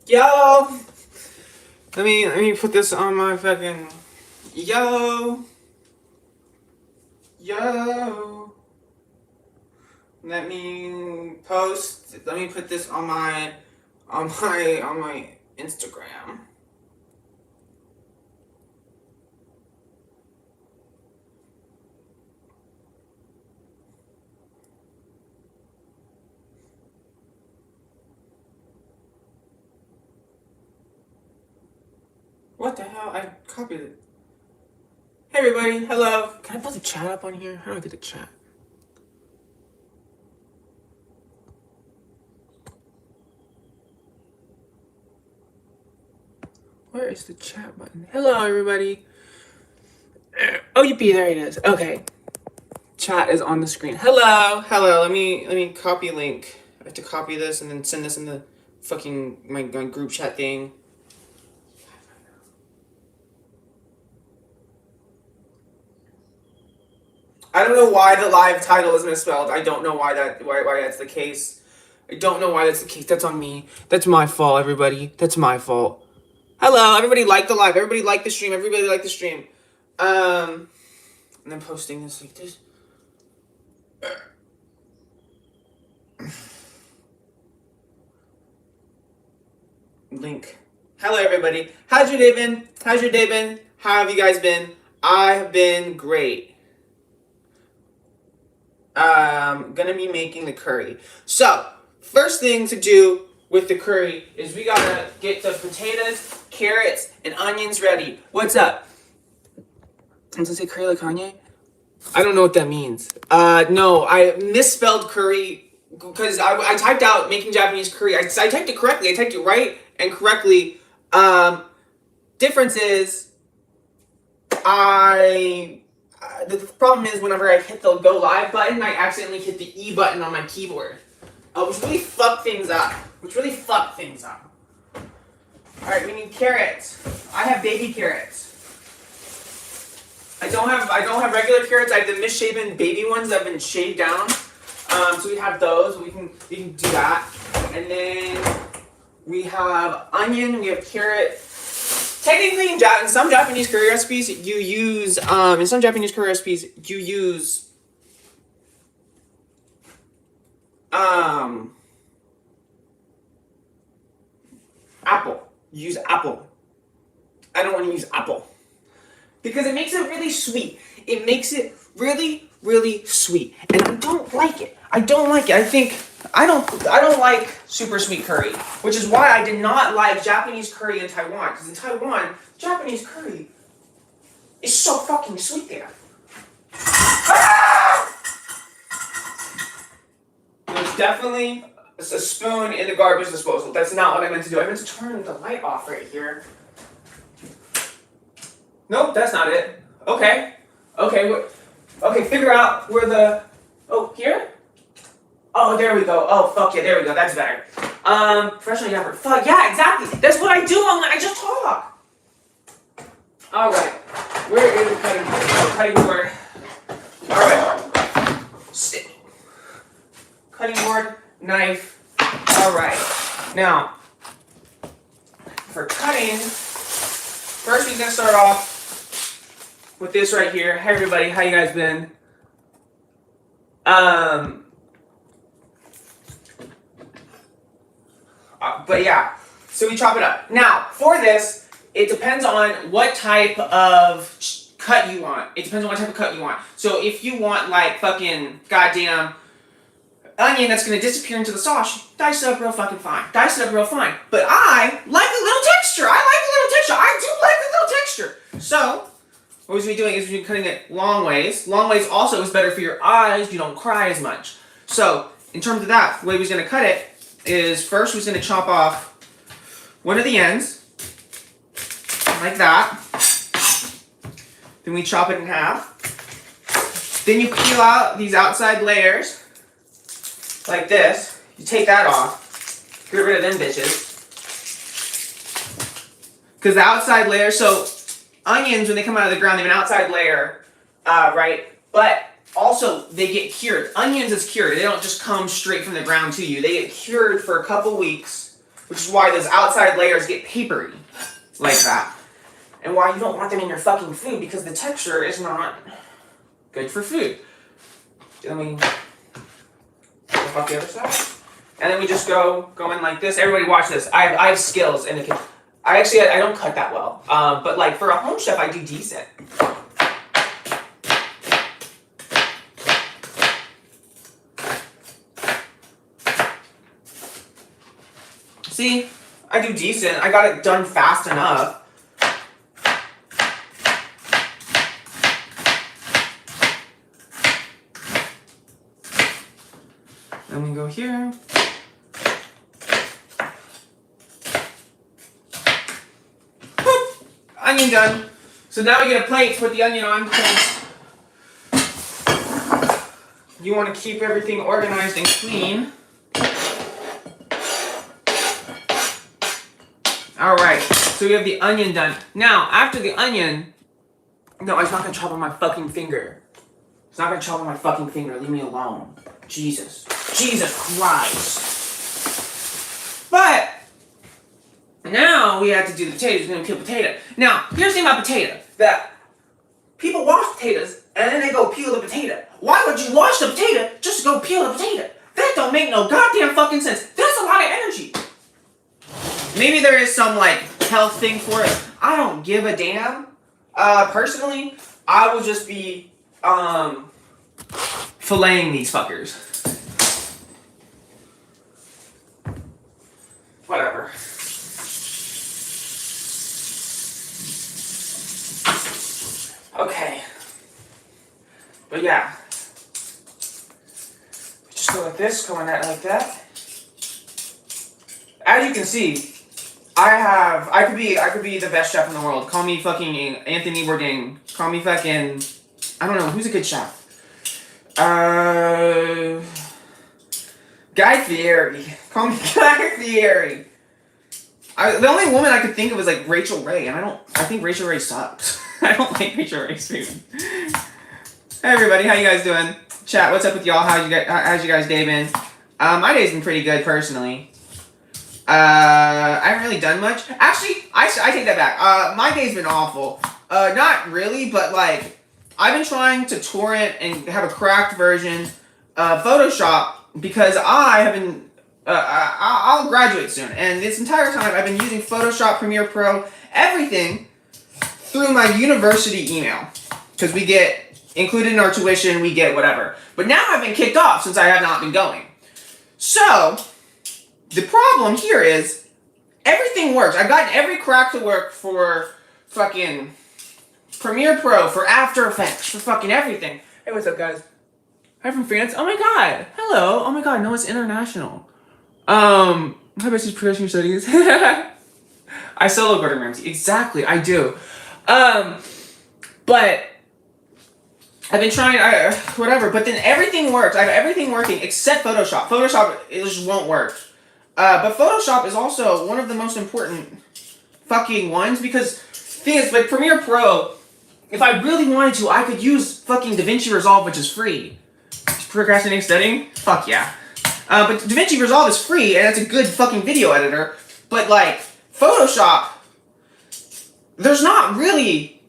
Yo! Let me put this on my fucking. Yo! Yo! Let me post. Let me put this on my Instagram. What the hell? I copied it. Hey everybody, hello. Can I put the chat up on here? How do I get the chat? Where is the chat button? Hello everybody. Oh, yippee, there it is. Okay. Chat is on the screen. Hello. Let me copy link. I have to copy this and then send this in the fucking my group chat thing. I don't know why the live title is misspelled. I don't know why that's the case. I don't know why that's the case. That's on me. That's my fault, everybody. That's my fault. Hello, everybody like the live. Everybody like the stream. Everybody like the stream. And then posting this like this. Link. Hello, everybody. How's your day been? How have you guys been? I have been great. Gonna be making the curry. So, first thing to do with the curry is we gotta get the potatoes, carrots, and onions ready. What's up? Does it say curry like Kanye? I don't know what that means. No, I misspelled curry because I typed out making Japanese curry. I typed it correctly. I typed it right and correctly. Difference is, the problem is whenever I hit the go live button, I accidentally hit the E button on my keyboard. Which really fucked things up. Alright, we need carrots. I have baby carrots. I don't have regular carrots. I have the misshapen baby ones that have been shaved down. So we have those. We can do that. And then we have onion. We have carrot. Technically, in some Japanese curry recipes, you use apple. You use apple. I don't want to use apple because it makes it really sweet. It makes it really, really sweet, and I don't like it. I don't like super sweet curry, which is why I did not like Japanese curry in Taiwan. Because in Taiwan, Japanese curry is so fucking sweet there. There's definitely a spoon in the garbage disposal. That's not what I meant to do. I meant to turn the light off right here. Nope, that's not it. Okay, figure out where the... Oh, here? Oh, there we go. Oh, fuck yeah, there we go. That's better. Professional yapper. Fuck yeah, exactly. That's what I do online. I just talk. All right. Where is the cutting board? Oh, cutting board. All right. Sit. Cutting board, knife. All right. Now, for cutting, first we're gonna start off with this right here. Hey everybody, how you guys been? But yeah, so we chop it up. Now, for this, it depends on what type of cut you want. So if you want like fucking goddamn onion that's gonna disappear into the sauce, dice it up real fucking fine. But I like a little texture. I do like a little texture. So, what we're doing is we're cutting it long ways. Long ways also is better for your eyes. You don't cry as much. So, in terms of that, the way we're gonna cut it is first we're going to chop off one of the ends, like that. Then we chop it in half. Then you peel out these outside layers, like this. You take that off. Get rid of them bitches. Because the outside layer, so onions, when they come out of the ground, they have an outside layer, right? But also, they get cured. Onions is cured. They don't just come straight from the ground to you. They get cured for a couple weeks which is why those outside layers get papery like that. And why you don't want them in your fucking food, because the texture is not good for food. Let me fuck the other side. And then we just go in like this. Everybody watch this. I have skills in the kitchen. I don't cut that well. But like for a home chef, I do decent. See, I do decent. I got it done fast enough. Then we go here. Boop. Onion done. So now we get a plate to put the onion on because you want to keep everything organized and clean. Alright, so we have the onion done. Now, after the onion... No, it's not going to chop on my fucking finger. It's not going to chop on my fucking finger. Leave me alone. Jesus. Jesus Christ. But, now we have to do the potatoes. We're going to peel potato. Now, here's the thing about potato. That people wash potatoes, and then they go peel the potato. Why would you wash the potato just to go peel the potato? That don't make no goddamn fucking sense. That's a lot of energy. Maybe there is some, like, health thing for it. I don't give a damn. Personally, I will just be, filleting these fuckers. Whatever. Okay. But yeah. Just go like this, go in that like that. As you can see, I could be the best chef in the world. Call me fucking Anthony Bourdain. Call me fucking, I don't know, who's a good chef? Guy Fieri. Call me Guy Fieri. The only woman I could think of is like Rachel Ray, and I think Rachel Ray sucks. I don't like Rachel Ray's food. Hey everybody, how you guys doing? Chat, what's up with y'all? How's you guys day been? My day's been pretty good personally. I haven't really done much. Actually, I take that back. My day's been awful. Not really, but like, I've been trying to torrent and have a cracked version of Photoshop because I have been, I'll graduate soon. And this entire time I've been using Photoshop, Premiere Pro, everything through my university email. Because we get, included in our tuition, we get whatever. But now I've been kicked off since I have not been going. So, the problem here is, everything works. I've gotten every crack to work for fucking Premiere Pro, for After Effects, for fucking everything. Hey, what's up, guys? Hi from France. Oh my god. Hello. Oh my god, no, it's international. How about these professional studies? I solo Gordon Ramsay. Exactly, I do. But I've been trying, whatever, but then everything works. I have everything working except Photoshop. Photoshop, it just won't work. But Photoshop is also one of the most important fucking ones because the thing is, like Premiere Pro, if I really wanted to, I could use fucking DaVinci Resolve, which is free. Procrastinating studying? Fuck yeah. But DaVinci Resolve is free, and it's a good fucking video editor. But like, Photoshop, there's not really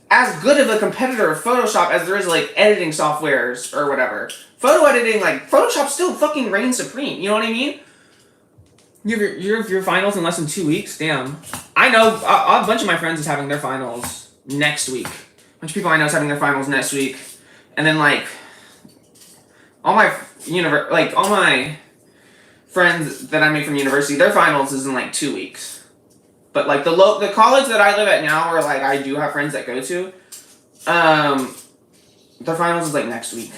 as good of a competitor of Photoshop as there is like editing softwares or whatever. Photo editing, like, Photoshop still fucking reigns supreme, you know what I mean? You have your finals in less than 2 weeks? Damn. I know a bunch of my friends is having their finals next week. A bunch of people I know is having their finals next week. And then, like, all my friends that I made from university, their finals is in, like, 2 weeks. But, like, the college that I live at now, or, like, I do have friends that go to, their finals is, like, next week.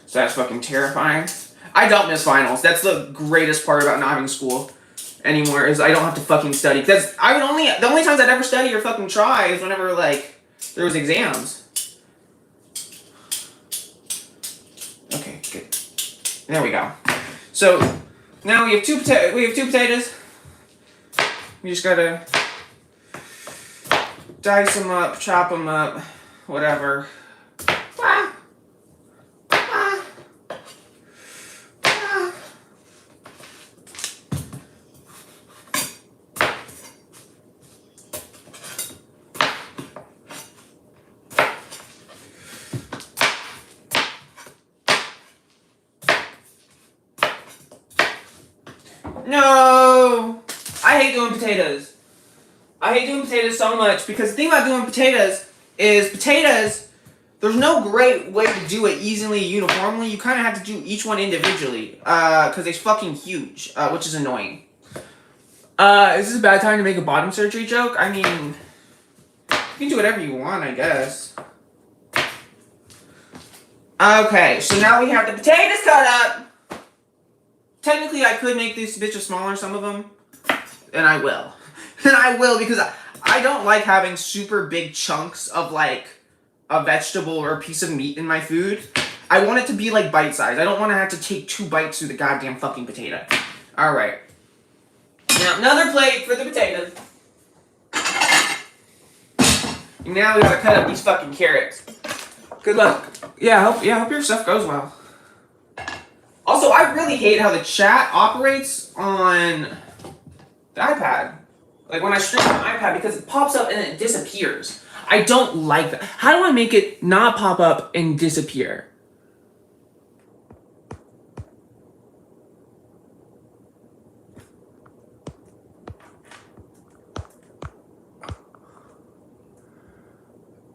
So that's fucking terrifying. I don't miss finals. That's the greatest part about not having school anymore, is I don't have to fucking study. Because the only times I'd ever study or fucking try is whenever, like, there was exams. Okay, good. There we go. So, now we have two potatoes. We just gotta dice them up, chop them up, whatever. No! I hate doing potatoes. I hate doing potatoes so much because the thing about doing potatoes is there's no great way to do it easily, uniformly. You kind of have to do each one individually because they're fucking huge, which is annoying. Is this a bad time to make a bottom surgery joke? I mean, you can do whatever you want, I guess. Okay, so now we have the potatoes cut up. Technically, I could make these bitches smaller, some of them, and I will. And I will because I don't like having super big chunks of like a vegetable or a piece of meat in my food. I want it to be like bite-sized. I don't want to have to take 2 bites through the goddamn fucking potato. Alright. Now, another plate for the potatoes. And now we gotta cut up these fucking carrots. Good luck. Yeah, hope your stuff goes well. Also, I really hate how the chat operates on the iPad. Like when I stream on the iPad because it pops up and it disappears. I don't like that. How do I make it not pop up and disappear?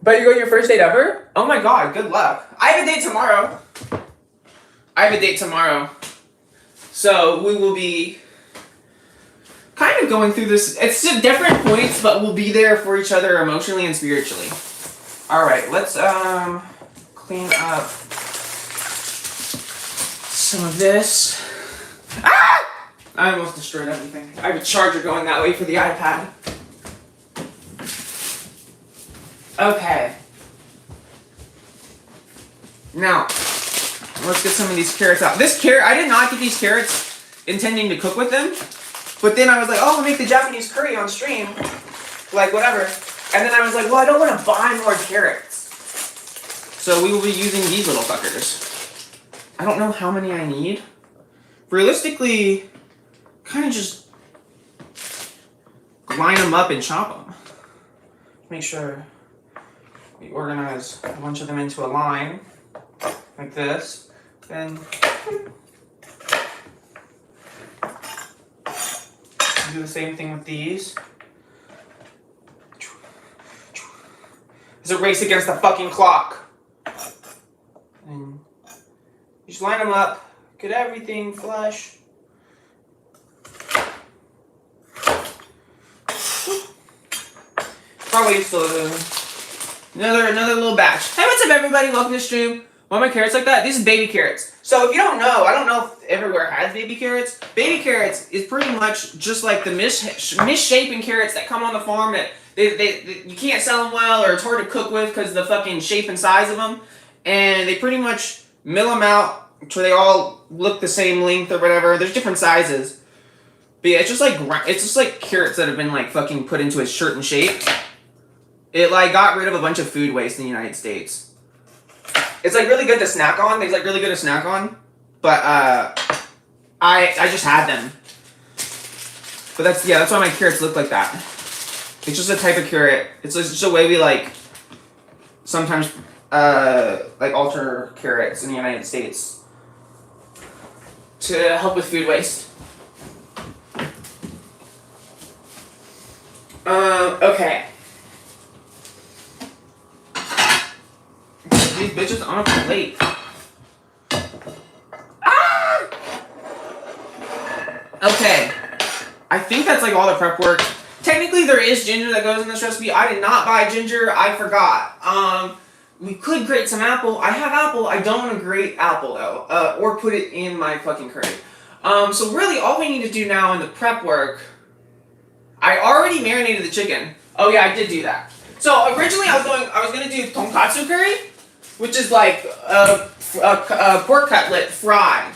But you're going your first date ever? Oh my god, good luck. I have a date tomorrow. So we will be kind of going through this. It's at different points, but we'll be there for each other emotionally and spiritually. Alright, let's clean up some of this. Ah! I almost destroyed everything. I have a charger going that way for the iPad. Okay. Now, let's get some of these carrots out. This carrot, I did not get these carrots intending to cook with them. But then I was like, oh, I'll make the Japanese curry on stream. Like, whatever. And then I was like, well, I don't want to buy more carrots. So we will be using these little fuckers. I don't know how many I need. Realistically, kind of just line them up and chop them. Make sure we organize a bunch of them into a line. Like this. Then do the same thing with these. It's a race against the fucking clock. And you just line them up, get everything flush. Probably still another little batch. Hey, what's up, everybody? Welcome to the stream. Why are my carrots like that? These are baby carrots. So if you don't know, I don't know if everywhere has baby carrots. Baby carrots is pretty much just like the misshapen carrots that come on the farm that you can't sell them well or it's hard to cook with because of the fucking shape and size of them. And they pretty much mill them out so they all look the same length or whatever. There's different sizes. But yeah, it's just like carrots that have been like fucking put into a certain shape. It like got rid of a bunch of food waste in the United States. It's like really good to snack on. It's like really good to snack on. But I just had them. But that's why my carrots look like that. It's just a type of carrot. It's just a way we like sometimes like alter carrots in the United States to help with food waste. Okay. These bitches on a plate. Ah! Okay. I think that's like all the prep work. Technically there is ginger that goes in this recipe. I did not buy ginger. I forgot. We could grate some apple. I have apple. I don't want to grate apple though. Or put it in my fucking curry. So really all we need to do now in the prep work, I already marinated the chicken. Oh yeah, I did do that. So originally I was gonna do tonkatsu curry, which is like a pork cutlet fried.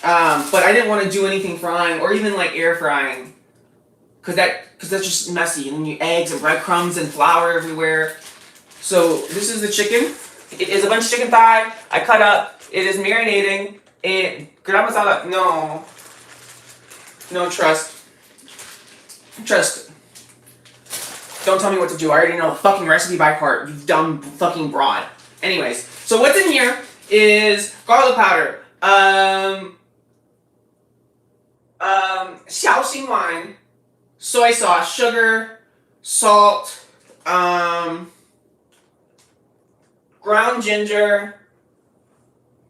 But I didn't want to do anything frying or even like air frying, cause that's just messy. And then you eggs and breadcrumbs and flour everywhere. So this is the chicken. It is a bunch of chicken thigh. I cut up. It is marinating. Garam masala. No trust. Don't tell me what to do. I already know the fucking recipe by heart. You dumb fucking broad. Anyways, so what's in here is garlic powder, Shaoxing wine, soy sauce, sugar, salt, ground ginger,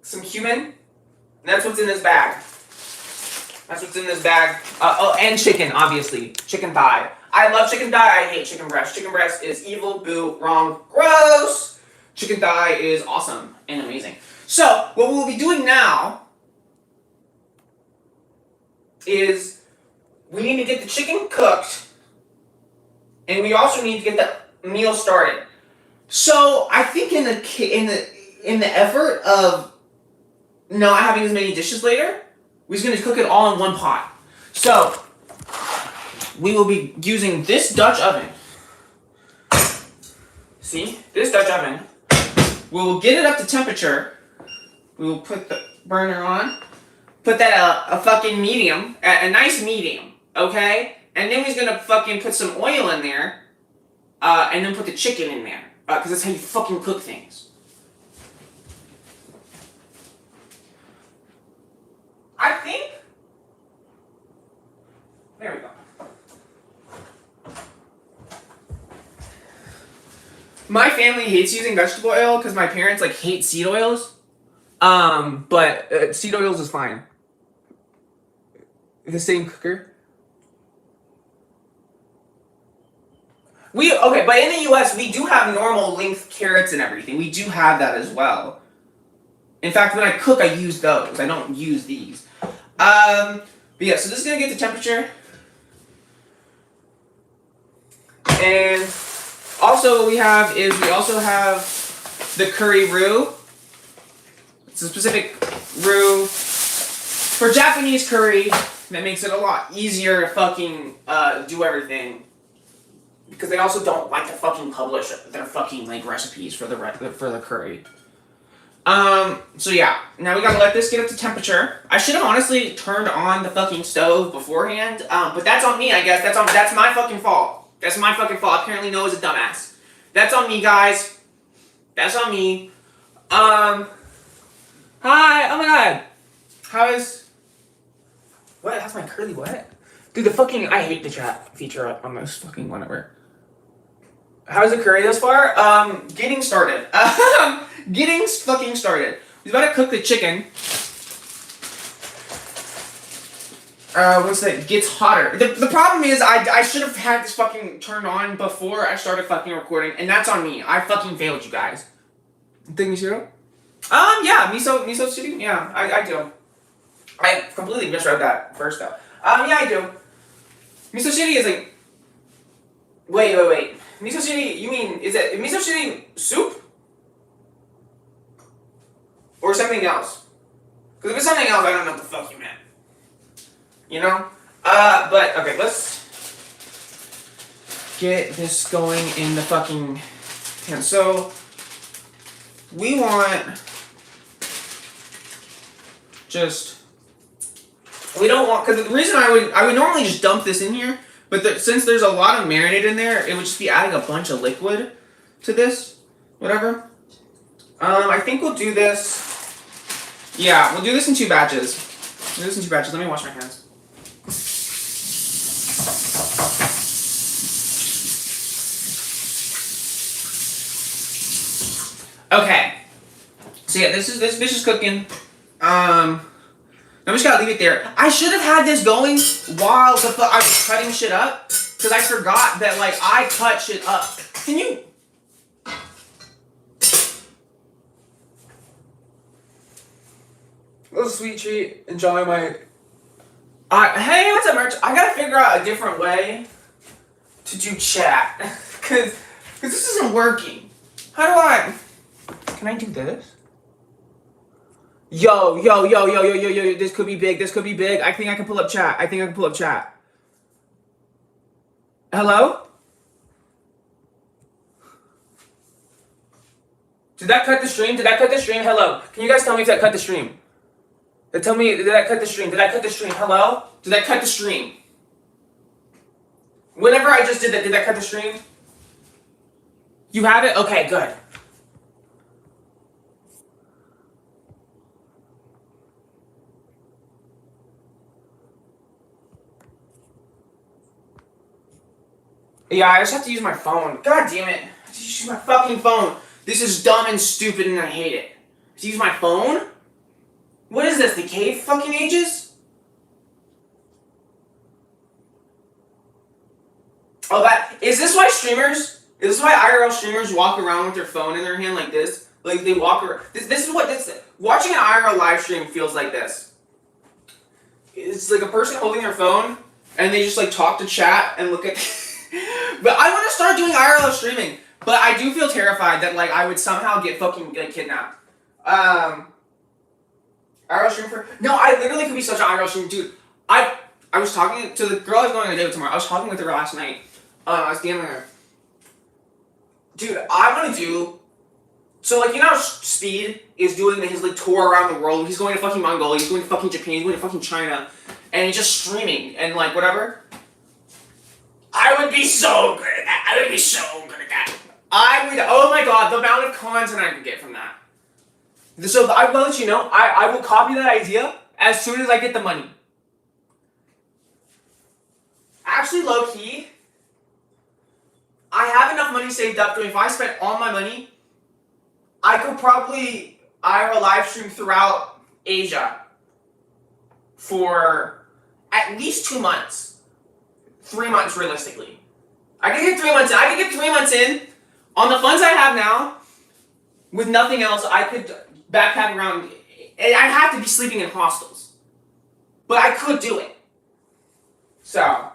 some cumin. And that's what's in this bag. That's what's in this bag. Oh, and chicken, obviously. Chicken thigh. I love chicken thigh. I hate chicken breast. Chicken breast is evil, boo, wrong, gross. Chicken thigh is awesome and amazing. So, what we'll be doing now is we need to get the chicken cooked, and we also need to get the meal started. So, I think in the effort of not having as many dishes later, we're just gonna cook it all in one pot. So, we will be using this Dutch oven. See? This Dutch oven. We will get it up to temperature. We will put the burner on. Put that a fucking medium, a nice medium, okay? And then we're gonna fucking put some oil in there, and then put the chicken in there, because that's how you fucking cook things. I think. There we go. My family hates using vegetable oil because my parents like hate seed oils. But seed oils is fine. The same cooker. But in the U.S. we do have normal length carrots and everything. We do have that as well. In fact, when I cook, I use those. I don't use these. But yeah, so this is gonna get the temperature. And also what we have the curry roux. It's a specific roux for Japanese curry that makes it a lot easier to fucking do everything. Because they also don't like to fucking publish their fucking like recipes for the curry. So yeah, now we gotta let this get up to temperature. I should have honestly turned on the fucking stove beforehand, but that's on me, I guess. That's my fucking fault. That's my fucking fault. Apparently Noah's a dumbass. That's on me, guys. That's on me. Hi, oh my god. How's my curly what? Dude, I hate the chat feature on this fucking whatever. How's the curry thus far? Getting started. Getting fucking started. He's about to cook the chicken. Once that gets hotter. The problem is I should have had this fucking turned on before I started fucking recording, and that's on me. I fucking failed you guys. Think me too? Yeah, miso city? Yeah, I do. I completely misread that first though. Yeah, I do. Miso city is like... Wait. Miso city, you mean, is it miso city soup? Or something else? Because if it's something else, I don't know what the fuck you meant. You know? But, okay, let's get this going in the fucking pan. So, we want we don't want, because the reason I would normally just dump this in here, but since there's a lot of marinade in there, it would just be adding a bunch of liquid to this, whatever. I think we'll do this, yeah, we'll do this in 2 batches. Let me wash my hands. Okay, so yeah, this is cooking. Now we just gotta leave it there. I should have had this going while I was cutting shit up, because I forgot that like I cut shit up. Can you? Little sweet treat. Enjoy my. Hey, what's up, Merch? I gotta figure out a different way to do chat, cause this isn't working. How do I? Can I do this? Yo, this could be big, I think I can pull up chat, Hello? Did that cut the stream? Hello? Can you guys tell me if that cut the stream? Tell me, did that cut the stream? Hello? Did that cut the stream? Whenever I just did that cut the stream? You have it? Okay, good. Yeah, I just have to use my phone. God damn it. I have to use my fucking phone. This is dumb and stupid and I hate it. To use my phone? What is this, the cave fucking ages? Oh, is this why is this why IRL streamers walk around with their phone in their hand like this? Like they walk around, this is what watching an IRL live stream feels like this. It's like a person holding their phone and they just like talk to chat and look at But I want to start doing IRL streaming, but I do feel terrified that like I would somehow get fucking kidnapped. IRL stream for no, I literally could be such an IRL streamer, dude. I was talking to the girl I was going on a date with tomorrow. I was talking with her last night. I was DMing her. Dude, I want to do. So like you know how Speed is doing his like tour around the world. He's going to fucking Mongolia. He's going to fucking Japan. He's going to fucking China, and he's just streaming and like whatever. I would be so good at that. I would be so good at that. I would. Oh my god, the amount of content I could get from that. So I will let you know. I will copy that idea as soon as I get the money. Actually, low key, I have enough money saved up. If I spent all my money, I could probably IRL live stream throughout Asia for at least 2 months. 3 months realistically. I could get 3 months in. I could get 3 months in on the funds I have now. With nothing else, I could backpack around. I'd have to be sleeping in hostels, but I could do it. So,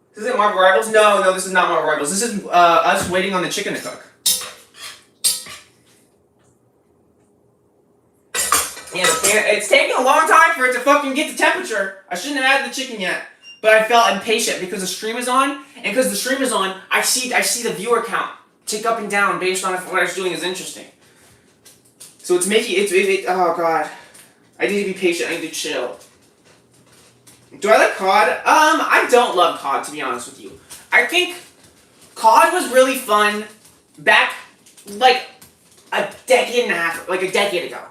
this isn't Marvel Rivals. No, this is not Marvel Rivals. This is us waiting on the chicken to cook. Yeah, it's taking a long time for it to fucking get the temperature. I shouldn't have added the chicken yet. But I felt impatient because the stream is on, and because the stream is on, I see the viewer count tick up and down based on if what I was doing is interesting. So it's making oh god, I need to be patient. I need to chill. Do I like COD? I don't love COD to be honest with you. I think COD was really fun back like a decade and a half, like a decade ago,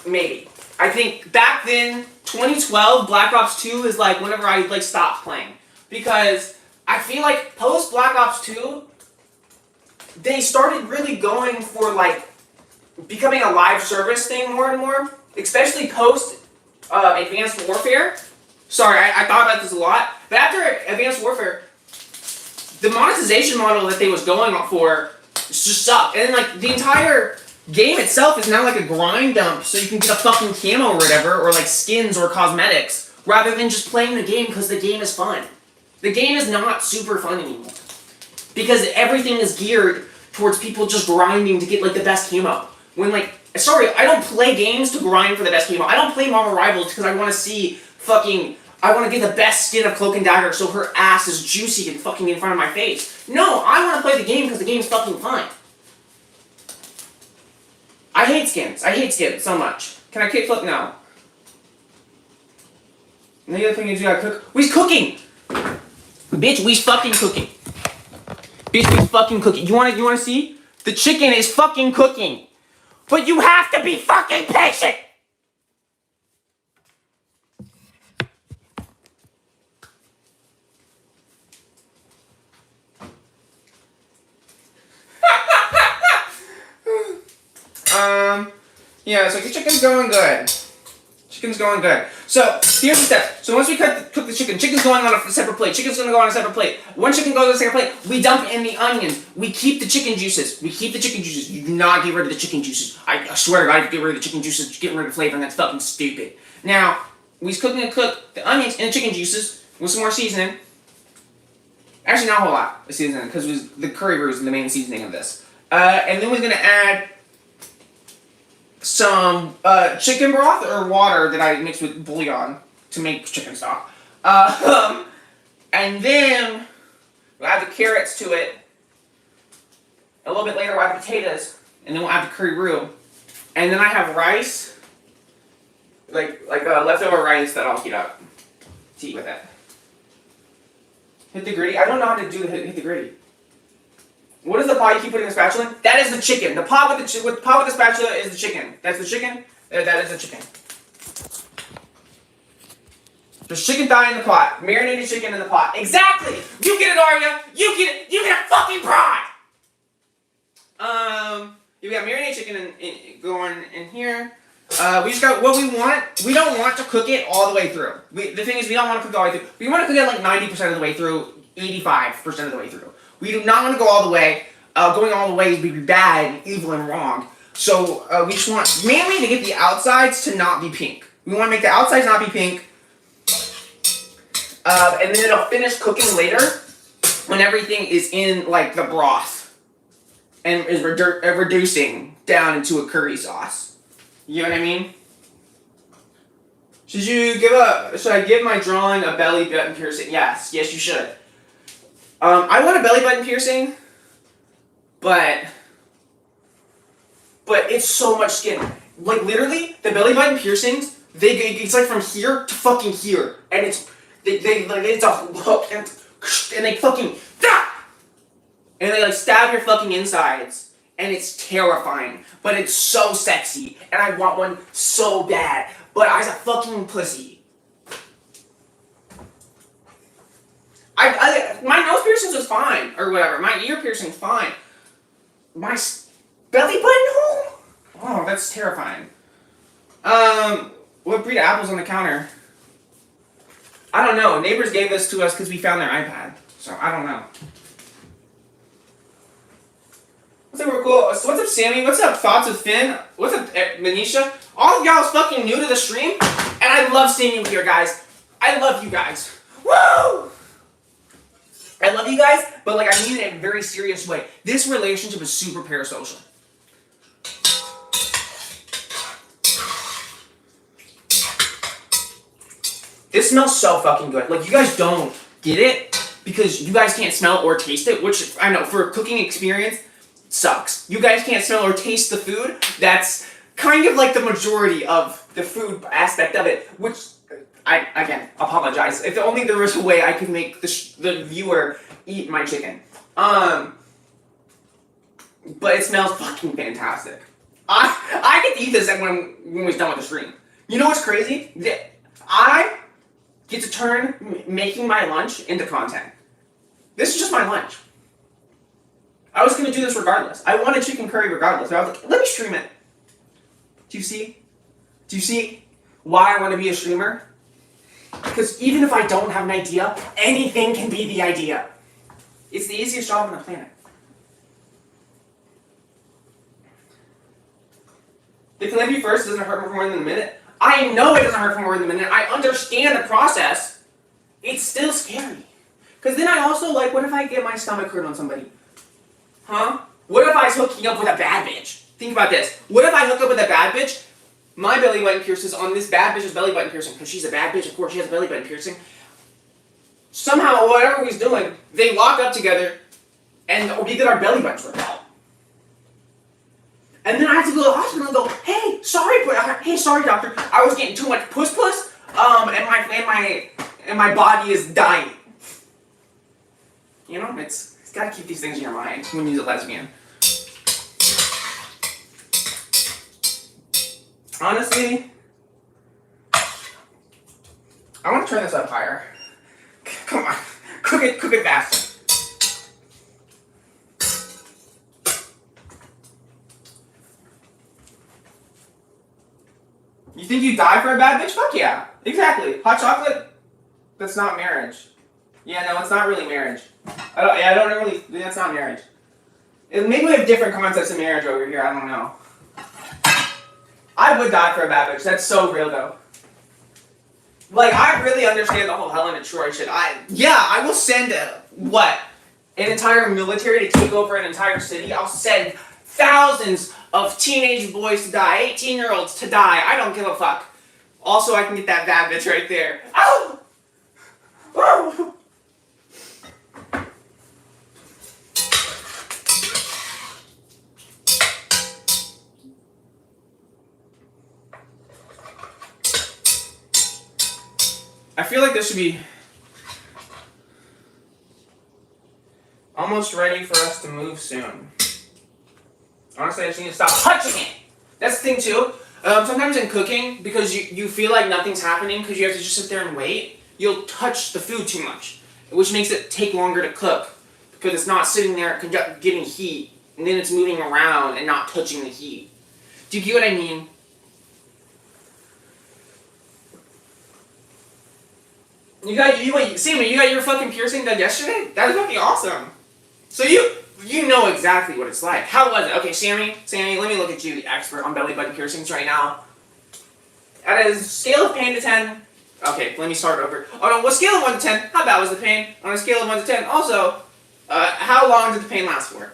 maybe. I think back then, 2012, Black Ops 2 is like whenever I like stopped playing. Because I feel like post Black Ops 2, they started really going for like becoming a live service thing more and more. Especially post Advanced Warfare. Sorry, I thought about this a lot. But after Advanced Warfare, the monetization model that they was going for just sucked. And then like the entire game itself is now like a grind dump, so you can get a fucking camo or whatever, or like skins or cosmetics, rather than just playing the game because the game is fun. The game is not super fun anymore. Because everything is geared towards people just grinding to get like the best camo. When like, sorry, I don't play games to grind for the best camo. I don't play Marvel Rivals because I want to see I want to get the best skin of Cloak and Dagger so her ass is juicy and fucking in front of my face. No, I want to play the game because the game's fucking fun. I hate skins. I hate skins so much. Can I kickflip? No. And the other thing is you gotta cook. We's cooking! Bitch, we's fucking cooking. Bitch, we's fucking cooking. You wanna see? The chicken is fucking cooking. But you have to be fucking patient! Yeah, so the chicken's going good. Chicken's going good. So, here's the step. So once we cook the chicken, chicken's going on a separate plate. Chicken's gonna go on a separate plate. When chicken goes on a separate plate, we dump in the onions. We keep the chicken juices. You do not get rid of the chicken juices. I swear to God, if you get rid of the chicken juices, get rid of the flavor, and that's fucking stupid. Now, we's cook the onions and the chicken juices with some more seasoning. Actually, not a whole lot of seasoning, because the curry roux is the main seasoning of this. And then we're gonna add some chicken broth or water that I mix with bouillon to make chicken stock. And then we'll add the carrots to it. A little bit later we'll add potatoes. And then we'll add the curry roux. And then I have rice, like leftover rice that I'll heat up to eat with it. Hit the gritty? I don't know how to do hit the gritty. What is the pot you keep putting the spatula in? That is the chicken. The pot with the spatula is the chicken. That's the chicken. That is the chicken. There's chicken thigh in the pot. Marinated chicken in the pot. Exactly! You get it, Arya! You get it! You get a fucking pot! We got marinated chicken going in here. We just got what we want. We don't want to cook it all the way through. The thing is, we don't want to cook it all the way through. We want to cook it like 90% of the way through, 85% of the way through. We do not want to go all the way. Going all the way would be bad, evil, and wrong. So we just want mainly to get the outsides to not be pink. We want to make the outsides not be pink. And then it'll finish cooking later when everything is in like the broth and is reducing down into a curry sauce. You know what I mean? Should I give my drawing a belly button piercing? Yes, you should. I want a belly button piercing, but it's so much skin. Like literally, the belly button piercings, it's like from here to fucking here, and it's a hook, and they fucking and they like stab your fucking insides, and it's terrifying, but it's so sexy, and I want one so bad, but I's a fucking pussy. My nose piercings was fine, or whatever. My ear piercing's fine. My belly button hole? Oh, that's terrifying. What breed of apples on the counter? I don't know. Neighbors gave this to us because we found their iPad. So, I don't know. What's up, cool? So what's up, Sammy? What's up, Thoughts with Finn? What's up, Manisha? All of y'all is fucking new to the stream, and I love seeing you here, guys. I love you guys. Woo! I love you guys, but like I mean it in a very serious way. This relationship is super parasocial. This smells so fucking good. Like, you guys don't get it because you guys can't smell or taste it, which, I know, for a cooking experience, sucks. You guys can't smell or taste the food. That's kind of like the majority of the food aspect of it, which, I, again, apologize. If only there was a way I could make the viewer eat my chicken. But it smells fucking fantastic. I get to eat this when we're done with the stream. You know what's crazy? I get to turn making my lunch into content. This is just my lunch. I was going to do this regardless. I wanted chicken curry regardless. But I was like, let me stream it. Do you see? Do you see why I want to be a streamer? Because even if I don't have an idea, anything can be the idea. It's the easiest job on the planet. If I leave you first, it doesn't hurt more than a minute. I know it doesn't hurt for more than a minute. I understand the process. It's still scary. Because then I also like, what if I get my stomach hurt on somebody? Huh? What if I was hooking up with a bad bitch? Think about this. What if I hook up with a bad bitch? My belly button pierces on this bad bitch's belly button piercing. Because she's a bad bitch, of course, she has a belly button piercing. Somehow, whatever he's doing, they lock up together and we get our belly buttons ripped out. And then I have to go to the hospital and go, hey, sorry, doctor. I was getting too much puss, and my body is dying. You know, it's gotta keep these things in your mind when you're a lesbian. Honestly, I want to turn this up higher. Come on, cook it fast. You think you die for a bad bitch? Fuck yeah. Exactly. Hot chocolate? That's not marriage. Yeah, no, it's not really marriage. That's not marriage. Maybe we have different concepts of marriage over here, I don't know. I would die for a bad bitch. That's so real, though. Like, I really understand the whole Helen and Troy shit. I will send, an entire military to take over an entire city. I'll send thousands of teenage boys to die, 18-year-olds to die. I don't give a fuck. Also, I can get that bad bitch right there. Oh! Oh! I feel like this should be almost ready for us to move soon. Honestly, I just need to stop touching it. That's the thing too. Sometimes in cooking, because you feel like nothing's happening because you have to just sit there and wait, you'll touch the food too much, which makes it take longer to cook because it's not sitting there getting heat, and then it's moving around and not touching the heat. Do you get what I mean? Sammy, you got your fucking piercing done yesterday? That was fucking awesome. So you know exactly what it's like. How was it? Okay, Sammy, let me look at you, the expert on belly button piercings right now. At a scale of pain to 10, okay, let me start over. On a scale of 1 to 10, how bad was the pain? On a scale of 1 to 10, also, how long did the pain last for?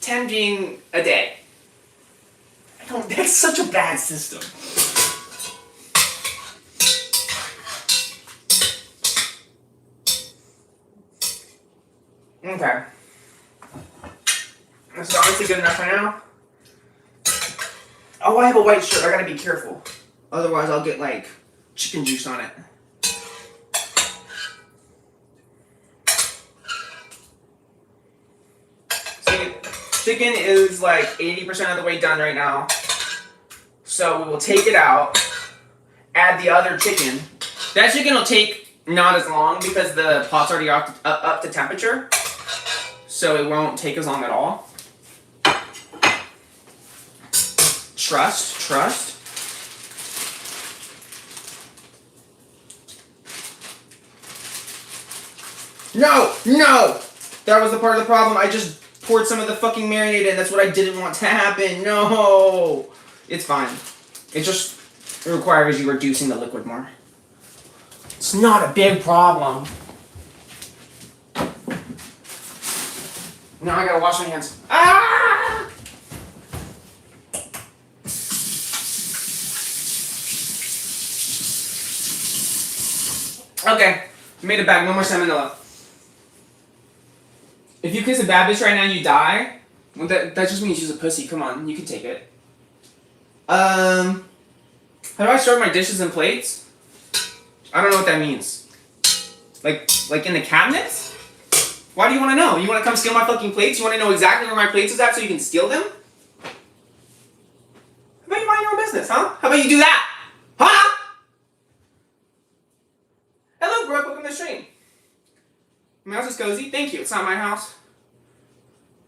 10 being a day. That's such a bad system. Okay. That's honestly good enough for now. Oh, I have a white shirt. I gotta be careful. Otherwise, I'll get, like, chicken juice on it. See, chicken is, like, 80% of the way done right now. So, we will take it out, add the other chicken. That chicken will take not as long because the pot's already up to temperature. So, it won't take as long at all. Trust. No! That was the part of the problem. I just poured some of the fucking marinade in. That's what I didn't want to happen. No! It's fine. It just requires you reducing the liquid more. It's not a big problem. Now I gotta wash my hands. Ah! Okay, made it back. No more salmonella. If you kiss a bad bitch right now, you die. Well, that just means she's a pussy. Come on, you can take it. How do I start my dishes and plates? I don't know what that means. Like in the cabinets? Why do you want to know? You want to come steal my fucking plates? You want to know exactly where my plates is at so you can steal them? How about you mind your own business, huh? How about you do that? Huh? Hello, Brooke. Welcome to the stream. My house is cozy. Thank you. It's not my house.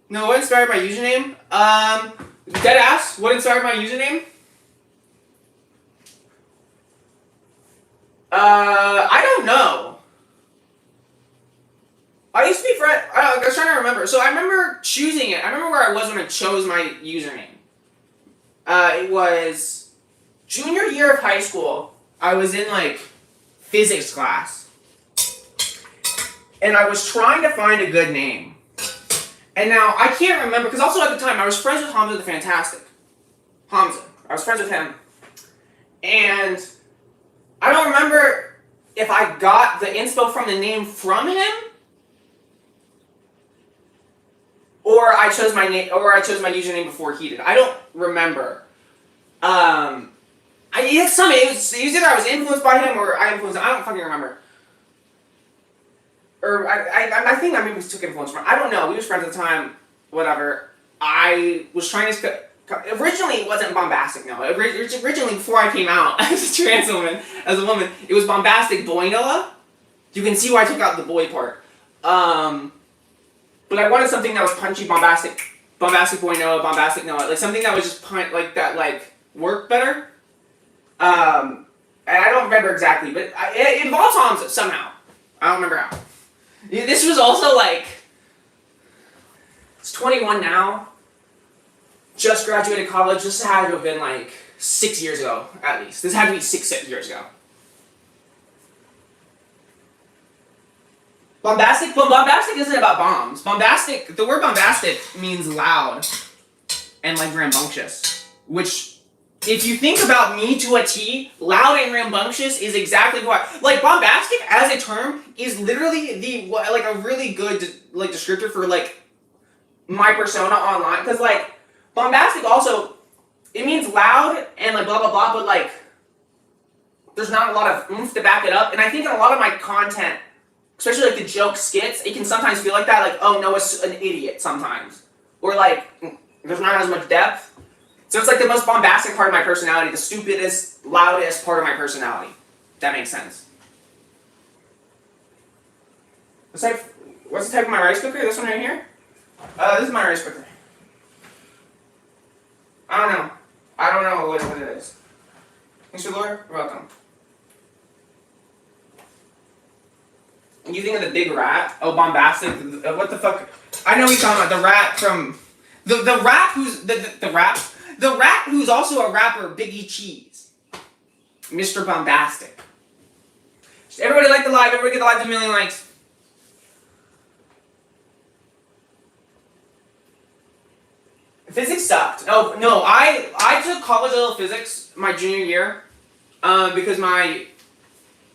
No, what inspired my username? Dead ass. What inspired my username? I don't know. I used to be friend. I was trying to remember. So I remember choosing it. I remember where I was when I chose my username. It was junior year of high school. I was in like physics class, and I was trying to find a good name. And now I can't remember because also at the time I was friends with Hamza the Fantastic. Hamza. I was friends with him, and I don't remember if I got the inspo from the name from him, or I chose my name, or I chose my username before he did. I don't remember. It was either I was influenced by him or I influenced him. I don't fucking remember. Or I think I maybe took influence from him. I don't know. We were friends at the time. Whatever. I was trying to. Originally, it wasn't bombastic. No. Originally, before I came out as a trans woman, as a woman, it was bombastic boy Noah. You can see why I took out the boy part. But I wanted something that was punchy, bombastic boy Noah, bombastic Noah, like something that was just like that, like worked better. And I don't remember exactly, but it involves Hamza somehow. I don't remember how. This was also like, it's 21 now. Just graduated college. This had to have been like 6 years ago, at least. This had to be 6 years ago. Bombastic? Well, bombastic isn't about bombs. Bombastic, the word bombastic means loud and like rambunctious. Which, if you think about me to a T, loud and rambunctious is exactly what, like bombastic as a term is literally like a really good like descriptor for like my persona online. Because like, bombastic also, it means loud and like blah blah blah, but like, there's not a lot of oomph to back it up. And I think in a lot of my content, especially like the joke skits, it can sometimes feel like that, like, oh, Noah's an idiot sometimes. Or like, there's not as much depth. So it's like the most bombastic part of my personality, the stupidest, loudest part of my personality. If that makes sense. What's the type of my rice cooker? This one right here? This is my rice cooker. I don't know what it is. Mr. Lord, you're welcome. You think of the big rat? Oh, bombastic. What the fuck? I know what you're talking about. The rat from the rat who's the rat who's also a rapper, Biggie Cheese. Mr. Bombastic. Everybody like the live. Everybody get the live to 1 million likes. Physics sucked. Oh no, I took college level physics my junior year, because I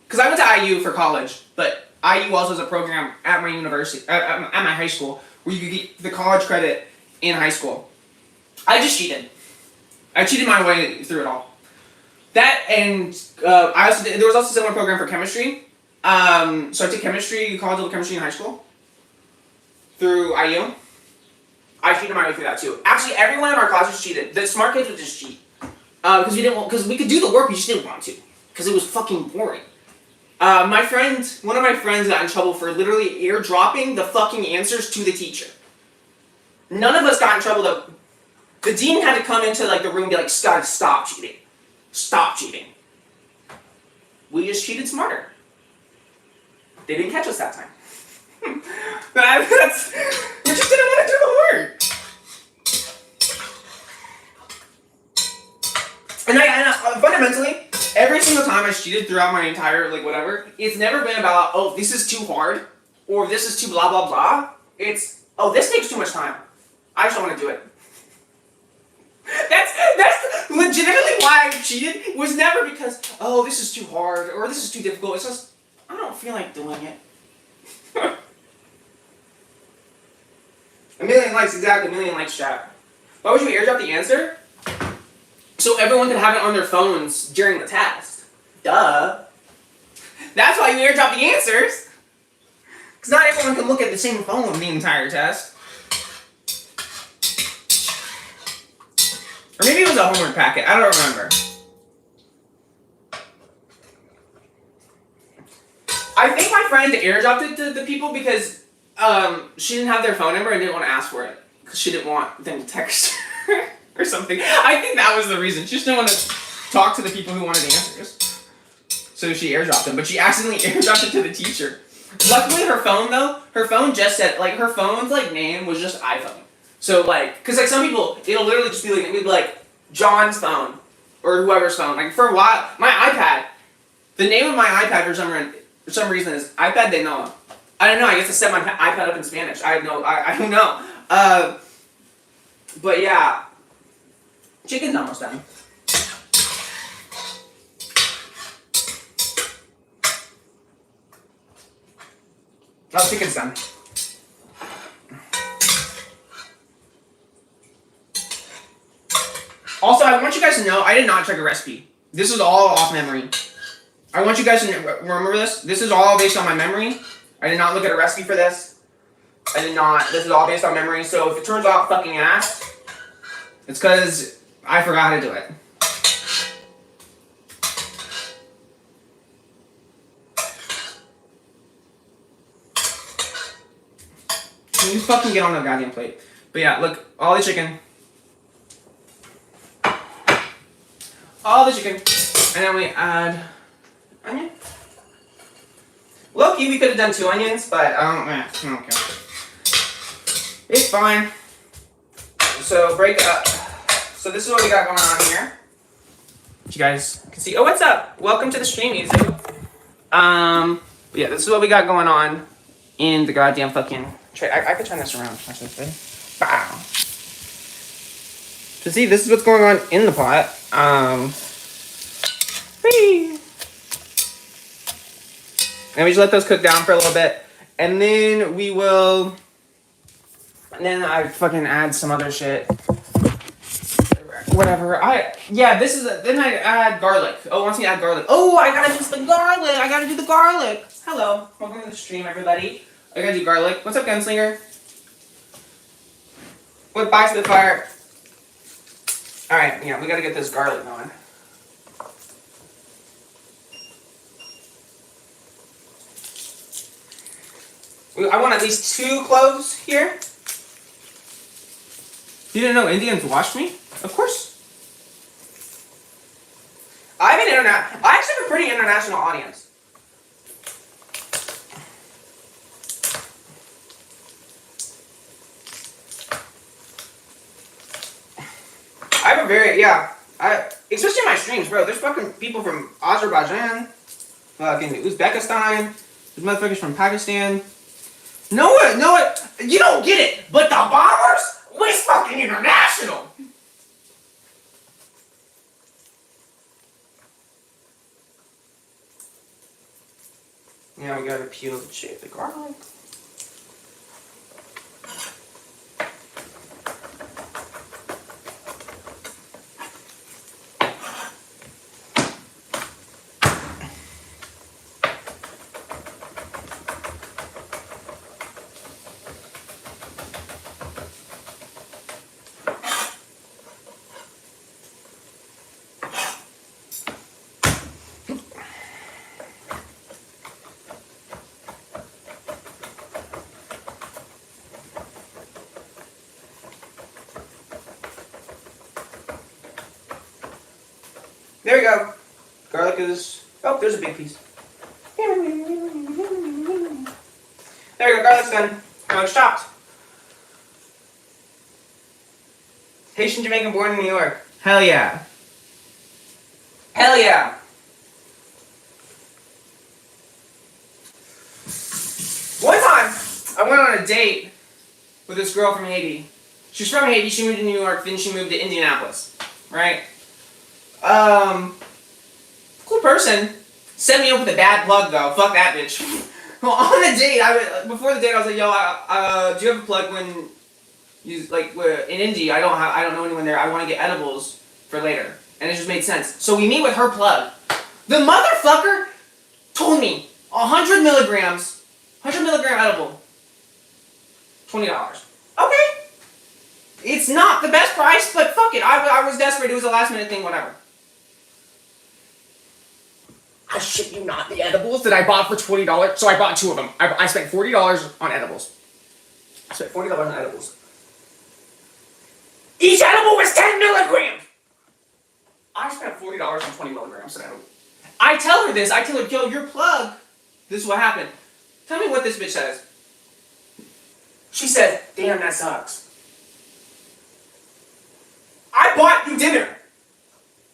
went to IU for college, but IU also has a program at my university, at my high school, where you could get the college credit in high school. I just cheated. I cheated my way through it all. That and there was also a similar program for chemistry. So I took chemistry, college level chemistry in high school through IU. I cheated my way through that too. Actually, everyone in our classes cheated. The smart kids would just cheat because we could do the work, we just didn't want to because it was fucking boring. One of my friends got in trouble for literally airdropping the fucking answers to the teacher. None of us got in trouble though. The dean had to come into like the room and be like, "Scott, stop cheating. Stop cheating." We just cheated smarter. They didn't catch us that time. We just didn't want to do the work. And fundamentally, every single time I cheated throughout my entire, like, whatever, it's never been about, oh, this is too hard, or this is too blah, blah, blah. It's, oh, this takes too much time. I just don't want to do it. That's legitimately why I cheated. It was never because, oh, this is too hard, or this is too difficult. It's just, I don't feel like doing it. 1 million likes, exactly, 1 million likes, chat. Why would you airdrop the answer? So everyone could have it on their phones during the test. Duh. That's why you airdrop the answers. Because not everyone can look at the same phone the entire test. Or maybe it was a homework packet, I don't remember. I think my friend airdropped it to the people because she didn't have their phone number and didn't want to ask for it. Because she didn't want them to text her or something. I think that was the reason. She just didn't want to talk to the people who wanted answers. So she airdropped them, but she accidentally airdropped it to the teacher. Luckily her phone though, her phone just said, like her phone's like name was just iPhone. So like, cause like some people, it'll literally just be like, it'll be like John's phone or whoever's phone. Like for a while, my iPad, the name of my iPad for some reason is iPad de Noah. I don't know. I guess I set my iPad up in Spanish. I don't know. But yeah, chicken's almost done. Oh, chicken's done. Also, I want you guys to know I did not check a recipe. This is all off memory. I want you guys to remember this. This is all based on my memory. I did not look at a recipe for this. I did not. This is all based on memory. So if it turns out fucking ass, it's because I forgot how to do it. Can you fucking get on the goddamn plate? But yeah, look, all the chicken. All the chicken. And then we add onion. Low-key, we could have done 2 onions, but I don't care. It's fine. So break it up. So this is what we got going on here. You guys can see. Oh, what's up? Welcome to the stream, YouTube. Yeah, this is what we got going on in the goddamn fucking tray. I could turn this around. Bow. So see, this is what's going on in the pot. And we just let those cook down for a little bit. And then we will... And then I fucking add some other shit. Whatever. This is... Then I add garlic. Oh, wants me to add garlic. Oh, I gotta do the garlic. I gotta do the garlic. Hello. Welcome to the stream, everybody. I gotta do garlic. What's up, Gunslinger? What buys the fire? Alright, yeah, we gotta get this garlic going. I want at least 2 cloves here. You didn't know Indians wash meat? Of course. I actually have a pretty international audience. I have a very, especially my streams, bro. There's fucking people from Azerbaijan, fucking Uzbekistan, there's motherfuckers from Pakistan. No, you don't get it, but the bombers, we're fucking international. Now we gotta peel the garlic. There we go. Garlic is... Oh, there's a big piece. There we go, garlic's done. Garlic's chopped. Haitian Jamaican born in New York. Hell yeah. Hell yeah. One time, I went on a date with this girl from Haiti. She's from Haiti, she moved to New York, then she moved to Indianapolis. Right? Cool person. Set me up with a bad plug though. Fuck that bitch. Well, on the date, before the date, I was like, yo, do you have a plug when you in Indy? I don't know anyone there. I want to get edibles for later, and it just made sense. So we meet with her plug. The motherfucker told me 100 milligrams, 100 milligram edible, $20. Okay. It's not the best price, but fuck it. I was desperate. It was a last minute thing. Whatever. I shit you not, the edibles that I bought for $20, so I bought 2 of them. I spent $40 on edibles. I spent $40 on edibles. Each edible was 10 milligrams! I spent $40 on 20 milligrams on edible. I tell her this, yo, your plug, this is what happened. Tell me what this bitch says. She says, damn, that sucks. I bought you dinner.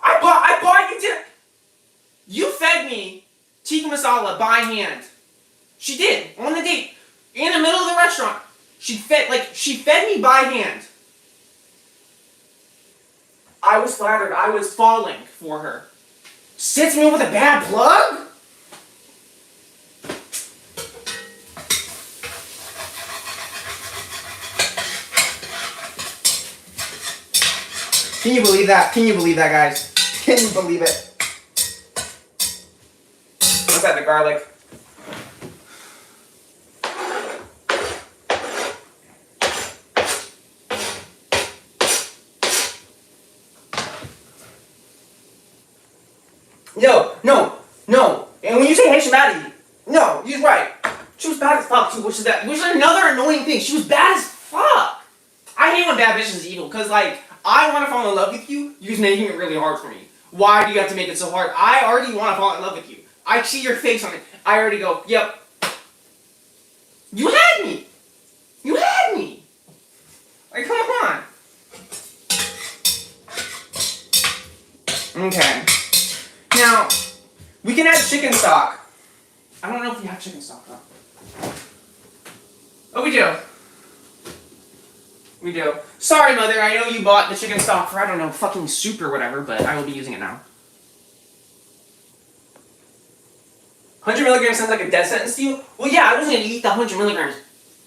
I bought you dinner. You fed me tikka masala by hand. She did, on the date, in the middle of the restaurant. She fed me by hand. I was flattered. I was falling for her. Sits me with a bad plug? Can you believe that? Can you believe that, guys? Can you believe it? What's that, the garlic? No. And when you say Haitian Maddie, no, you're right. She was bad as fuck too, which is another annoying thing. She was bad as fuck. I hate when bad bitches is evil, cause like, I want to fall in love with you, you're just making it really hard for me. Why do you have to make it so hard? I already want to fall in love with you. I see your face on it. I already go, yep. You had me. You had me. Like, come on. Okay. Now, we can add chicken stock. I don't know if we have chicken stock though. Oh, we do. We do. Sorry, Mother, I know you bought the chicken stock for, I don't know, fucking soup or whatever, but I will be using it now. 100 milligrams sounds like a death sentence to you? Well, yeah, I wasn't going to eat the 100 milligrams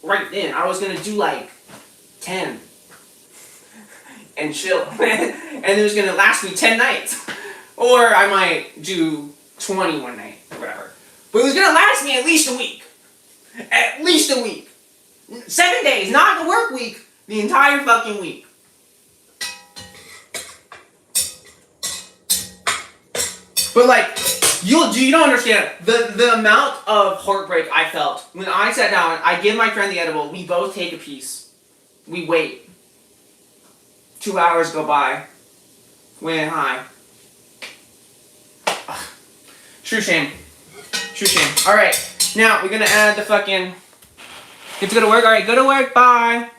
right then. I was going to do like 10. And chill. And it was going to last me 10 nights. Or I might do 20 one night, or whatever. But it was going to last me at least a week. At least a week. 7 days, not the work week. The entire fucking week. But like, you don't understand the amount of heartbreak I felt when I sat down. I give my friend the edible. We both take a piece. We wait. 2 hours go by. When high. Ugh. True shame. True shame. All right. Now we're gonna add the fucking. You have to go to work. All right. Go to work. Bye.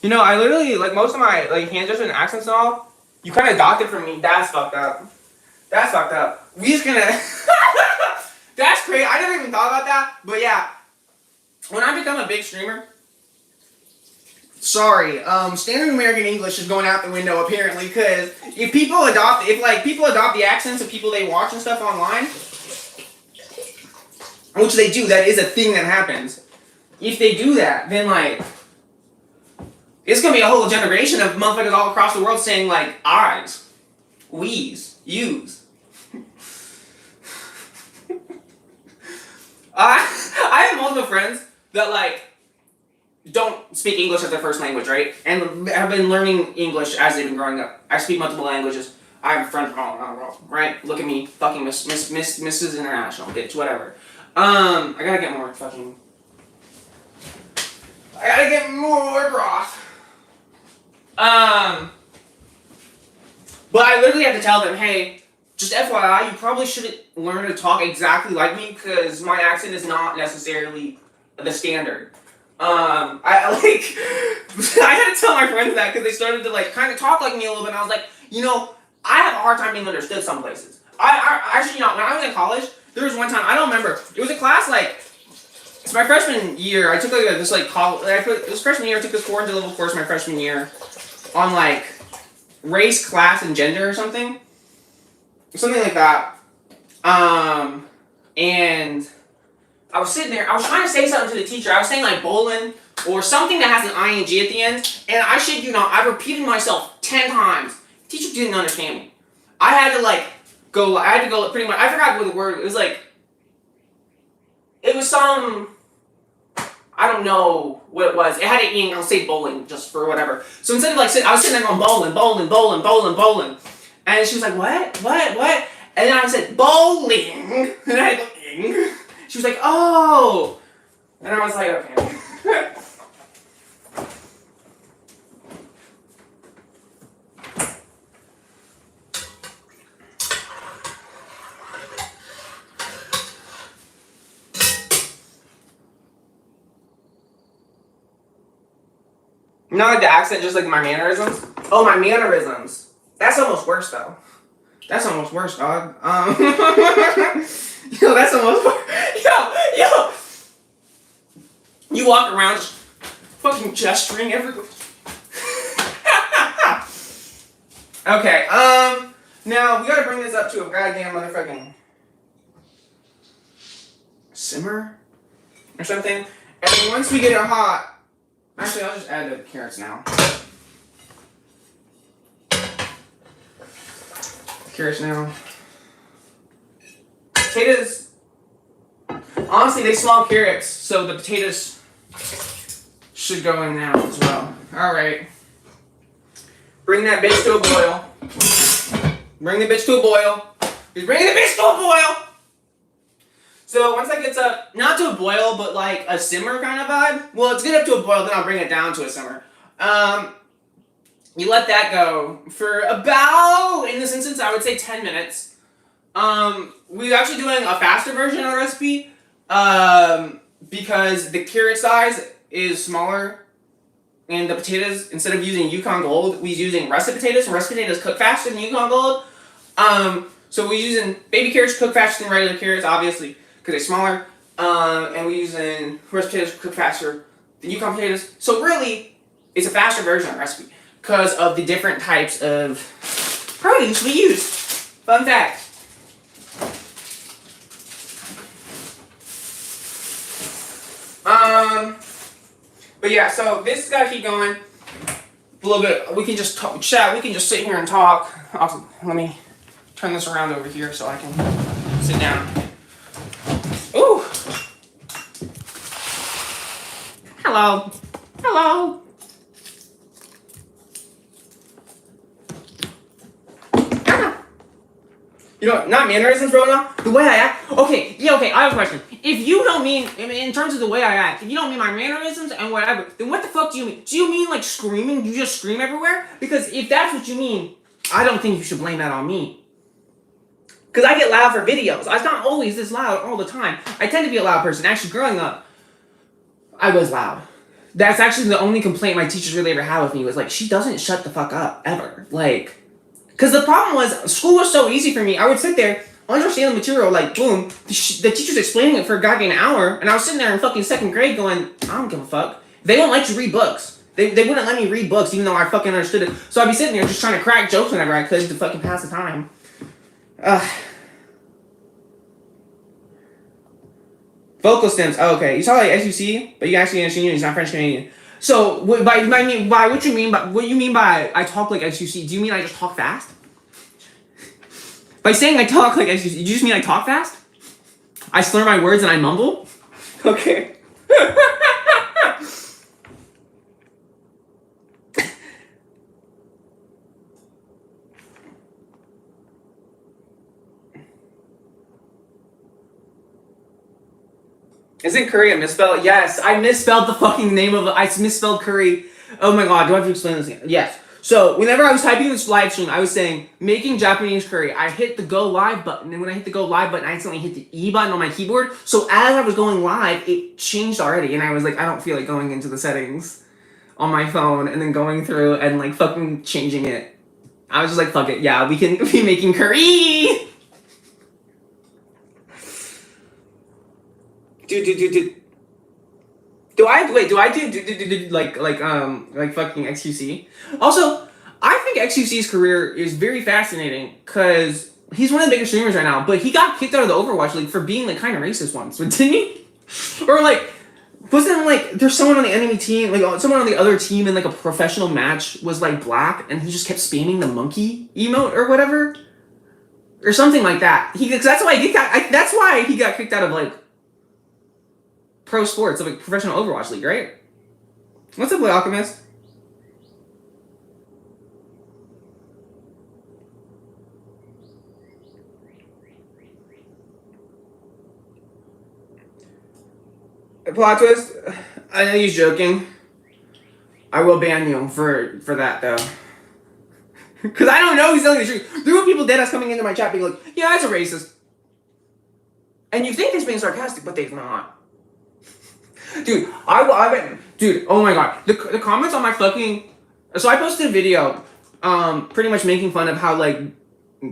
You know, I literally like most of my like hand gestures and accents and all. You kind of adopted from me. That's fucked up. That's fucked up. We just gonna. That's crazy. I never even thought about that. But yeah, when I become a big streamer. Sorry, standard American English is going out the window apparently, because if people adopt the accents of people they watch and stuff online, which they do, that is a thing that happens. If they do that, then like, it's gonna be a whole generation of motherfuckers all across the world saying like, I's, we's, you's. I have multiple friends that like, don't speak English as their first language, right? And have been learning English as they've been growing up. I speak multiple languages. I have a friend from all around the world, right? Look at me, fucking Mrs. International, bitch, whatever. I gotta get more fucking. I gotta get more broth. But I literally have to tell them, hey, just FYI, you probably shouldn't learn to talk exactly like me because my accent is not necessarily the standard. I had to tell my friends that because they started to like kind of talk like me a little bit, and I was like, you know, I have a hard time being understood some places. I actually, you know, when I was in college, there was one time, I don't remember, it was a class like, it's my freshman year, I took like this like college, it was freshman year, I took this 400 level course my freshman year on like race, class, and gender or something like that. And I was sitting there, I was trying to say something to the teacher. I was saying like bowling or something that has an ing at the end. And I shit you not, I repeated myself 10 times. The teacher didn't understand me. I had to go pretty much, I forgot what the word, it was like, it was some, I don't know what it was. It had an ing, I'll say bowling just for whatever. So instead of like, I was sitting there going bowling. And she was like, what? And then I said, bowling. And I go, ing. She was like, oh! And I was like, okay. Not like the accent, just like my mannerisms. Oh, my mannerisms. That's almost worse, though. That's almost worse, dog. Yo, that's almost worse. Yo. You walk around just fucking gesturing everywhere. Okay, now we gotta bring this up to a goddamn motherfucking simmer or something. And then once we get it hot, actually I'll just add the carrots now. Carrots now. Potatoes, honestly, they smell carrots, so the potatoes should go in now as well. Alright. Bring that bitch to a boil. Bring the bitch to a boil. Just bring the bitch to a boil! So once that gets up, not to a boil, but like a simmer kind of vibe. Well, let's get up to a boil, then I'll bring it down to a simmer. You let that go for about, in this instance, I would say 10 minutes. We're actually doing a faster version of the recipe, because the carrot size is smaller, and the potatoes, instead of using Yukon Gold, we're using russet potatoes, and russet potatoes cook faster than Yukon Gold. So we're using baby carrots cook faster than regular carrots, obviously, because they're smaller, and we're using russet potatoes cook faster than Yukon potatoes. So really, it's a faster version of the recipe, because of the different types of produce we use. Fun fact. But yeah, so this has got to keep going a little bit. We can just chat. We can just sit here and talk. Also, let me turn this around over here so I can sit down. Ooh. Hello. You know, not mannerisms, bro, no. The way I act. Okay, yeah, okay, I have a question. If you don't mean, in terms of the way I act, if you don't mean my mannerisms and whatever, then what the fuck do you mean? Do you mean like screaming? You just scream everywhere? Because if that's what you mean, I don't think you should blame that on me. Because I get loud for videos. I'm not always this loud all the time. I tend to be a loud person. Actually, growing up, I was loud. That's actually the only complaint my teachers really ever had with me was like, she doesn't shut the fuck up, ever. Like, because the problem was, school was so easy for me. I would sit there, understand the material, like, boom, the teacher's explaining it for a goddamn hour, and I was sitting there in fucking 2nd grade going, I don't give a fuck. They don't let you read books. They wouldn't let me read books, even though I fucking understood it. So I'd be sitting there just trying to crack jokes whenever I could to fucking pass the time. Vocal stems. Oh, okay. You saw like SUC, but you actually understand it's not French Canadian. So what you mean by I talk like SUC? Do you mean I just talk fast? By saying I talk like SUC, do you just mean I talk fast? I slur my words and I mumble? Okay. Isn't curry a misspell? Yes, I misspelled the fucking name of it. I misspelled curry. Oh my god, do I have to explain this again? Yes. So, whenever I was typing this live stream, I was saying, making Japanese curry. I hit the go live button, and when I hit the go live button, I accidentally hit the E button on my keyboard. So, as I was going live, it changed already, and I was like, I don't feel like going into the settings on my phone, and then going through and like fucking changing it. I was just like, fuck it, yeah, we can be making curry! Dude. Do I do like fucking XQC? Also, I think XQC's career is very fascinating because he's one of the biggest streamers right now, but he got kicked out of the Overwatch League for being like kind of racist once, didn't he? Or like, wasn't like there's someone on the enemy team, like someone on the other team in like a professional match was like black and he just kept spamming the monkey emote or whatever, or something like that. That's why he got kicked out of like pro sports of a professional Overwatch League, right? What's up, Blue Alchemist? Plot twist. I know he's joking. I will ban you for that though. Cause I don't know he's telling the truth. There were people dead ass coming into my chat being like, yeah, that's a racist. And you think he's being sarcastic, but they're not. Dude, dude, oh my god. The comments on my fucking... So I posted a video pretty much making fun of how like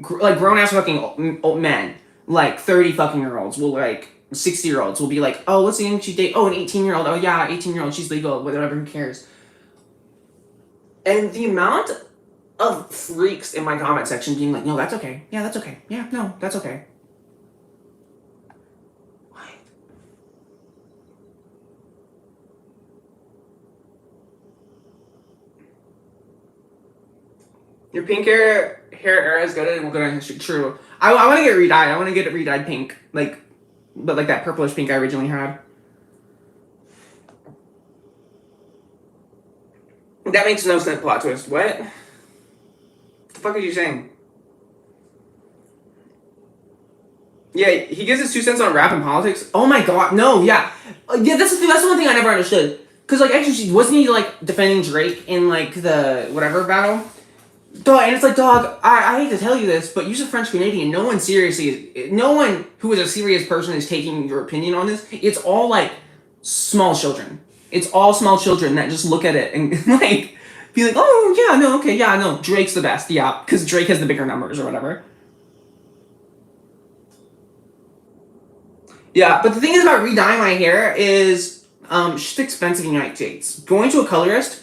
grown-ass fucking old men, like 30 fucking year olds will like 60-year-olds will be like, oh, what's the young she date? Oh, an 18-year-old. Oh yeah, 18-year-old, she's legal, whatever, who cares? And the amount of freaks in my comment section being like, no, that's okay. Yeah, that's okay. Yeah, no, that's okay. Your pink hair era is good and we'll go down history. True. I want to get it redyed. I want to get it redyed pink. But like that purplish pink I originally had. That makes no sense, plot twist. What? What the fuck are you saying? Yeah, he gives his 2 cents on rap and politics. Oh my god, no, yeah. Yeah, that's the thing, that's the one thing I never understood. Cause like actually, wasn't he like defending Drake in like the whatever battle? Dog, and it's like, dog, I hate to tell you this, but you're a French Canadian. No one who is a serious person is taking your opinion on this. It's all like small children. It's all small children that just look at it and like be like, oh yeah, no, okay, yeah, no, Drake's the best, yeah, because Drake has the bigger numbers or whatever. Yeah, but the thing is about redyeing my hair is shit's expensive in the United States. Going to a colorist,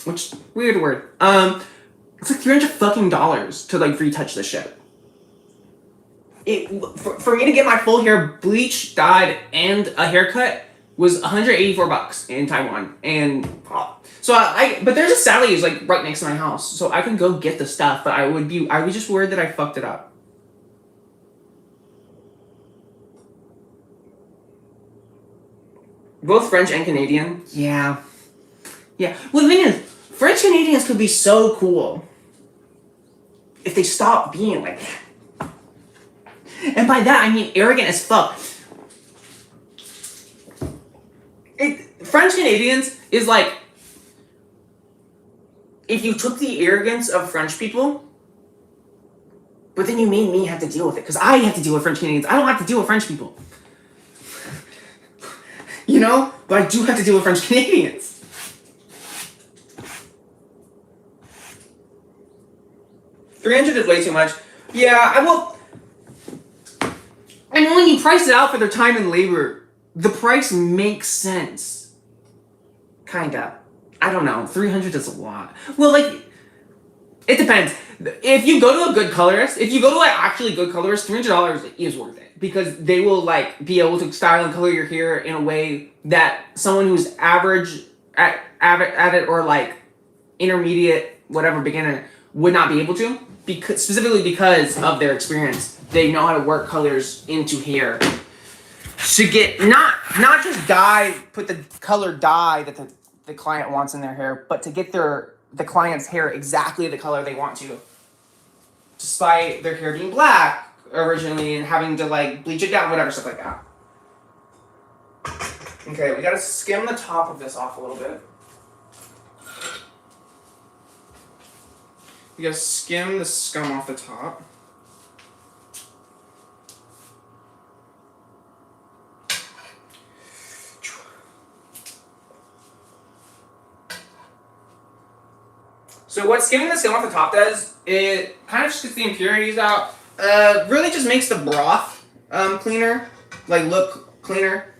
which weird word. It's like $300 fucking to like retouch this shit. For me to get my full hair bleached, dyed, and a haircut was $184 in Taiwan, and but there's a Sally's like right next to my house, so I can go get the stuff. But I would just worried that I fucked it up. Both French and Canadian. Yeah. Well, the thing is, French Canadians could be so cool. if they stop being like that. And by that, I mean arrogant as fuck. French Canadians is like, if you took the arrogance of French people, but then you made me have to deal with it, because I have to deal with French Canadians. I don't have to deal with French people. You know? But I do have to deal with French Canadians. $300 is way too much. Yeah, I will. And when you price it out for their time and labor, the price makes sense. Kinda. I don't know. 300 is a lot. Well, like, it depends. If you go to a good colorist, if you go to like actually good colorist, $300 is worth it, because they will like be able to style and color your hair in a way that someone who's average at it, or like intermediate, whatever, beginner would not be able to, because specifically because of their experience. They know how to work colors into hair to get not just put the color dye that the client wants in their hair, but to get the client's hair exactly the color they want to, despite their hair being black originally and having to like bleach it down, whatever, stuff like that. Okay, we gotta skim the top of this off a little bit. We gotta skim the scum off the top. So what skimming the scum off the top does, it kind of just gets the impurities out. Really just makes the broth cleaner, like look cleaner.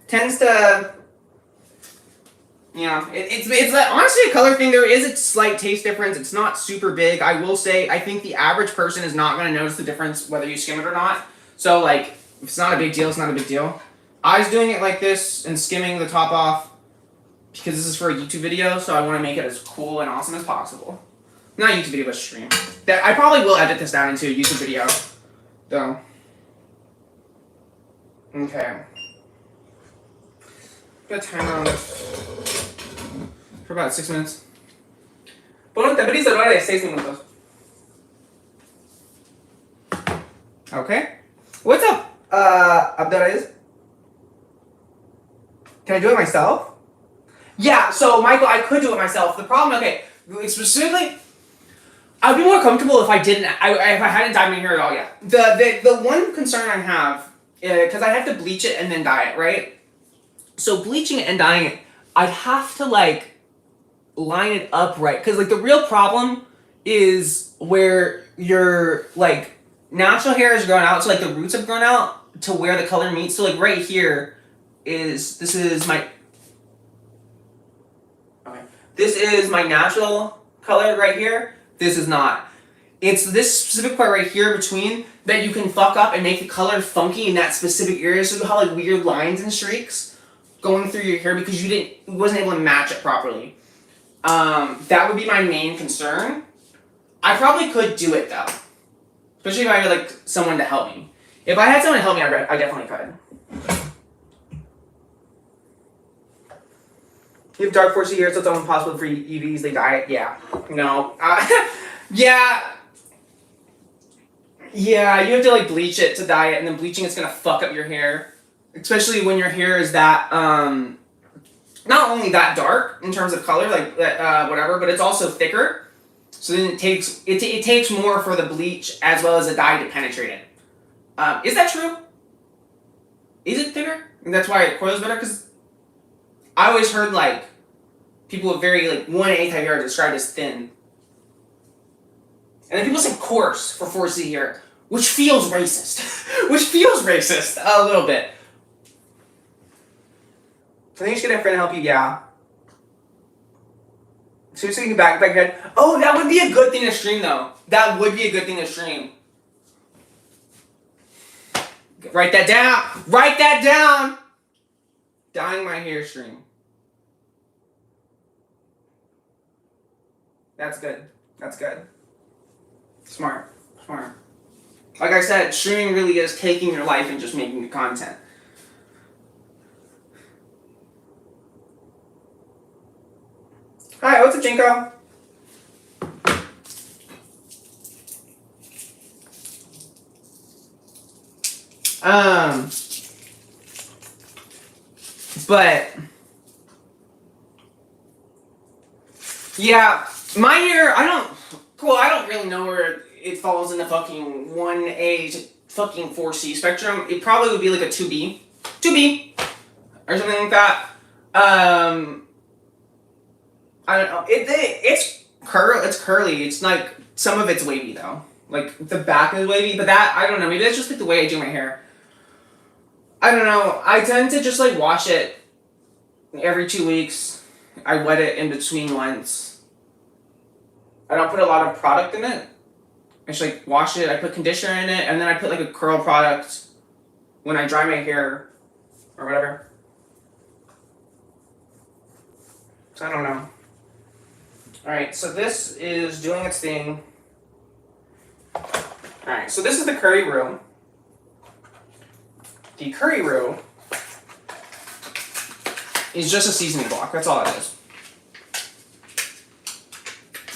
Tends to, you know, it's like, honestly a color thing. There is a slight taste difference. It's not super big. I will say, I think the average person is not going to notice the difference whether you skim it or not. So like, if it's not a big deal, it's not a big deal. I was doing it like this and skimming the top off because this is for a YouTube video, so I want to make it as cool and awesome as possible. Not a YouTube video, but a stream. That I probably will edit this down into a YouTube video, though. Okay. Got a timer on this for about 6 minutes. Ponte brisa, no de 6 minutos. Okay. What's up, Abdulaziz? Can I do it myself? Yeah, so Michael, I could do it myself. The problem, okay, specifically, I'd be more comfortable if I didn't. If I hadn't dyed my hair at all yet. The one concern I have, because I have to bleach it and then dye it, right? So bleaching it and dyeing it, I'd have to like line it up right, because like the real problem is where your like natural hair is grown out, so like the roots have grown out to where the color meets. So like right here this is my natural color right here. This is not. It's this specific part right here between that you can fuck up and make the color funky in that specific area. So you have like weird lines and streaks going through your hair because you wasn't able to match it properly. That would be my main concern. I probably could do it though, especially if I had like someone to help me. If I had someone to help me, I definitely could. You have dark 4C hair, so it's almost impossible for EVs. They dye it. Yeah. No. Yeah. Yeah, you have to like bleach it to dye it, and then bleaching it's gonna fuck up your hair, especially when your hair is that not only that dark in terms of color, like whatever, but it's also thicker. So then it takes more for the bleach as well as the dye to penetrate it. Is that true? Is it thinner? And that's why it coils better? Because I always heard like people with very like 1A type hair described as thin. And then people say coarse for 4C hair, which feels racist. Which feels racist a little bit. I think you should get a friend to help you, yeah. Seriously, you can back your head. Oh, that would be a good thing to stream though. That would be a good thing to stream. Write that down. Write that down. Dyeing my hair stream. That's good. That's good. Smart. Smart. Like I said, streaming really is taking your life and just making the content. Hi, what's up, Jinko? But yeah, my hair, I don't really know where it falls in the fucking 1A to fucking 4C spectrum. It probably would be like a 2B. 2B! Or something like that. I don't know. It's curly. It's like, some of it's wavy though. Like, the back is wavy, but that, I don't know. Maybe that's just like the way I do my hair. I don't know. I tend to just like wash it every 2 weeks. I wet it in between once. I don't put a lot of product in it. I just like wash it. I put conditioner in it, and then I put like a curl product when I dry my hair or whatever. So I don't know. Alright, so this is doing its thing. Alright, so this is the curry roux. The curry roux is just a seasoning block. That's all it is.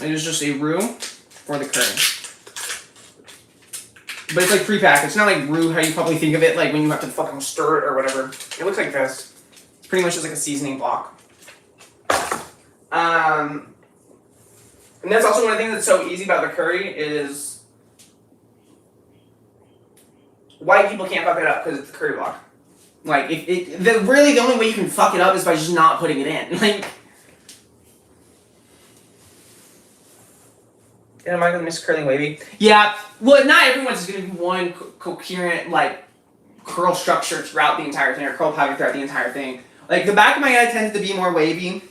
It is just a roux for the curry. But it's like pre-packaged. It's not like roux how you probably think of it, like when you have to fucking stir it or whatever. It looks like this. It's pretty much just like a seasoning block. And that's also one of the things that's so easy about the curry is white people can't fuck it up because it's the curry block. Like, really the only way you can fuck it up is by just not putting it in. Like, am I gonna miss curling wavy? Yeah. Well, not everyone's gonna be one coherent like curl structure throughout the entire thing or curl pattern throughout the entire thing. Like the back of my head tends to be more wavy.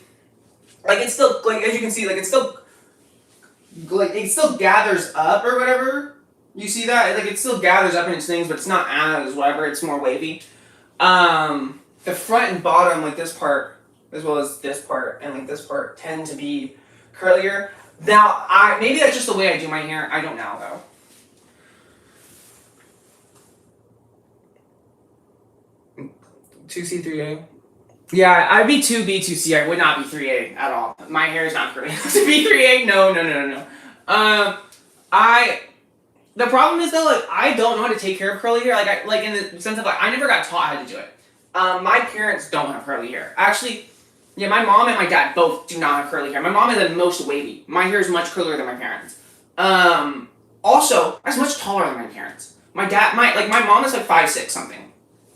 Like it's still like as you can see, like it still gathers up or whatever. You see that? Like it still gathers up in its things, but it's not as whatever. It's more wavy. The front and bottom, like this part, as well as this part and like this part, tend to be curlier. Now, maybe that's just the way I do my hair. I don't know though. 2C, 3A. Yeah, I'd be 2B, 2C. I would not be 3A at all. My hair is not curly enough to be 3A. No. The problem is though, like I don't know how to take care of curly hair. Like in the sense of like I never got taught how to do it. My parents don't have curly hair. Actually, yeah, my mom and my dad both do not have curly hair. My mom is the most wavy. My hair is much curlier than my parents. Also, I'm much taller than my parents. My mom is like 5'6" something.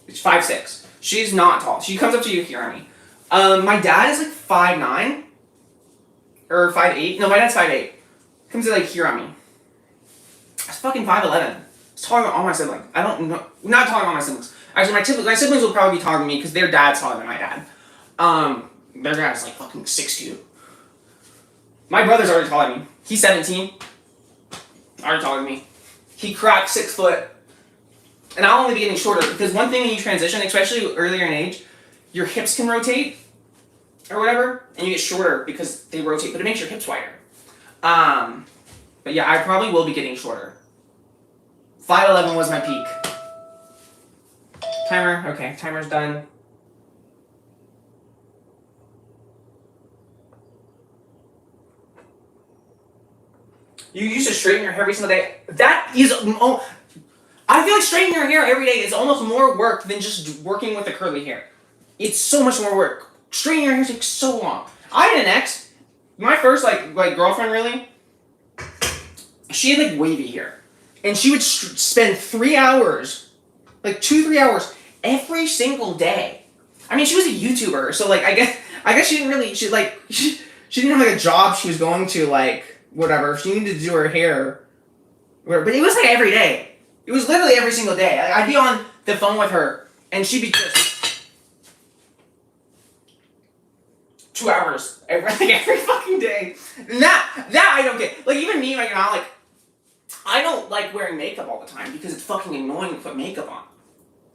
It's 5'6". She's not tall. She comes up to you here on me. My dad is like 5'9", or 5'8". No, my dad's 5'8". Comes to like here on me. It's fucking 5'11". It's taller than all my siblings. I don't know. Not taller than all my siblings. Actually, my siblings will probably be taller than me because their dad's taller than my dad. Their dad's like fucking 6'2". My brother's already taller than me. He's 17. Already taller than me. He cracked 6 foot. And I'll only be getting shorter because one thing when you transition, especially earlier in age, your hips can rotate or whatever, and you get shorter because they rotate, but it makes your hips wider. But yeah, I probably will be getting shorter. 5'11" was my peak. Timer, okay, timer's done. You used to straighten your hair every single day. That is, I feel like straightening your hair every day is almost more work than just working with the curly hair. It's so much more work. Straightening your hair takes so long. I had an ex, my first like girlfriend really, she had like wavy hair. And she would spend 3 hours, like 2-3 hours every single day. I mean, she was a YouTuber, so like I guess she didn't really, she didn't have like a job she was going to, like whatever. She needed to do her hair, but it was like every day. It was literally every single day. I'd be on the phone with her, and she'd be just 2 hours every fucking day. And that I don't get. Like even me right now, like I don't like wearing makeup all the time because it's fucking annoying to put makeup on.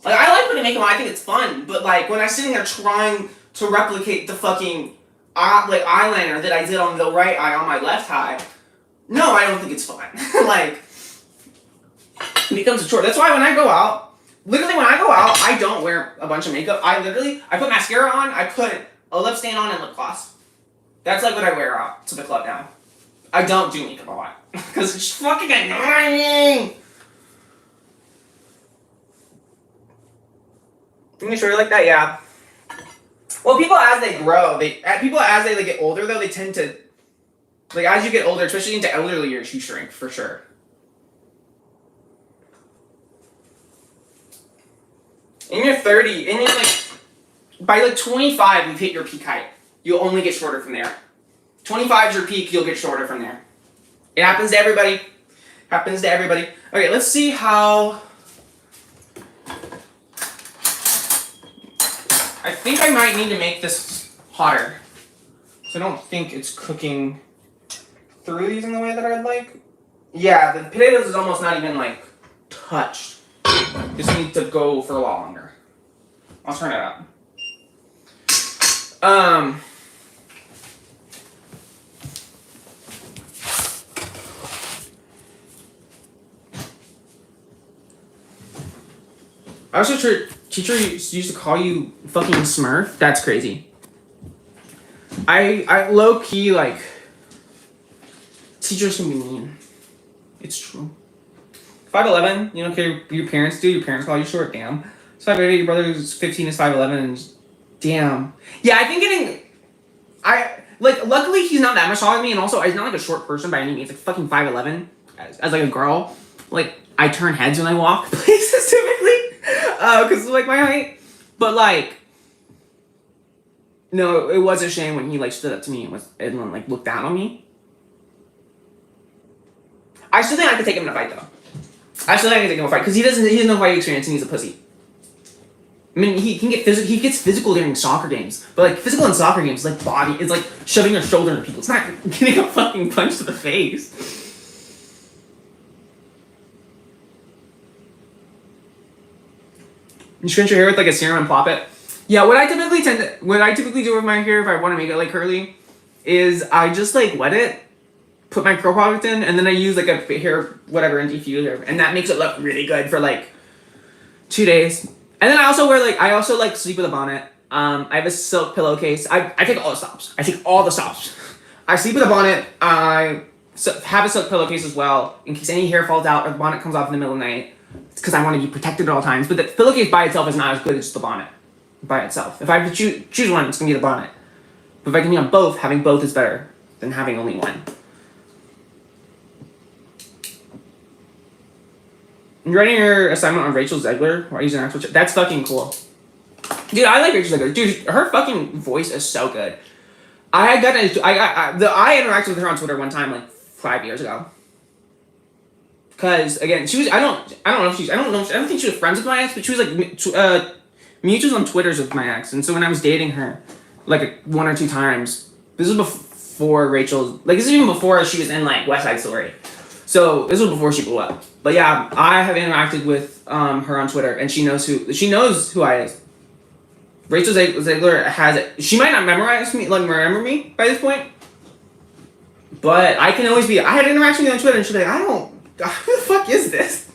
Like I like putting makeup on. I think it's fun, but like when I'm sitting there trying to replicate the fucking like eyeliner that I did on the right eye on my left eye, no, I don't think it's fun. Like. It becomes a chore. That's why when I go out, I don't wear a bunch of makeup. I put mascara on, I put a lip stain on and lip gloss. That's like what I wear out to the club now. I don't do makeup a lot. Because it's fucking annoying! You short like that, yeah. Well, people as they grow, people as they like, get older though, they tend to like as you get older, especially into elderly years, you shrink for sure. In your 30, and then like by like 25, you've hit your peak height. You'll only get shorter from there. 25 is your peak. You'll get shorter from there. It happens to everybody. Happens to everybody. Okay, let's see how. I think I might need to make this hotter. So I don't think it's cooking through these in the way that I'd like. Yeah, the potatoes is almost not even like touched. This needs to go for a lot longer. I'll turn it up. I was just sure teacher used to call you fucking Smurf. That's crazy. I low key like teachers can be mean. It's true. 5'11", you don't care your parents do. Your parents call you short. Damn. So 5'8", your brother who's 15 is 5'11", and damn. Yeah, I think luckily he's not that much taller than me, and also he's not like a short person by any means. Like fucking 5'11", as like a girl. Like I turn heads when I walk places typically, because of like my height. But like, no, it was a shame when he like stood up to me and like looked down on me. I still think I could take him in a fight though. I still think I could take him in a fight because he doesn't know fight experience and he's a pussy. I mean, he gets physical during soccer games, but like physical in soccer games, like body, it's like shoving your shoulder into people. It's not getting a fucking punch to the face. You scrunch your hair with like a serum and plop it. Yeah, what I typically do with my hair if I want to make it like curly, is I just like wet it, put my curl product in, and then I use like a hair whatever and diffuser, and that makes it look really good for like 2 days. And then I also like sleep with a bonnet. I have a silk pillowcase. I take all the stops. I sleep with a bonnet. I have a silk pillowcase as well in case any hair falls out or the bonnet comes off in the middle of the night. It's because I want to be protected at all times. But the pillowcase by itself is not as good as the bonnet by itself. If I have to choose one, it's gonna be the bonnet. But if I can be on both, having both is better than having only one. You're writing your assignment on Rachel Zegler while using actual chat. That's fucking cool. Dude, I like Rachel Zegler. Dude, her fucking voice is so good. I interacted with her on Twitter one time like 5 years ago. Cause again, she was I don't think she was friends with my ex, but she was like mutuals on Twitters with my ex. And so when I was dating her, like 1 or 2 times, this was before Rachel, like this is even before she was in like West Side Story. So this was before she blew up. But yeah, I have interacted with her on Twitter, and she knows who I is. Rachel Zegler has it. She might not remember me by this point, but I can always be. I had an interaction with her on Twitter, and she's like, who the fuck is this?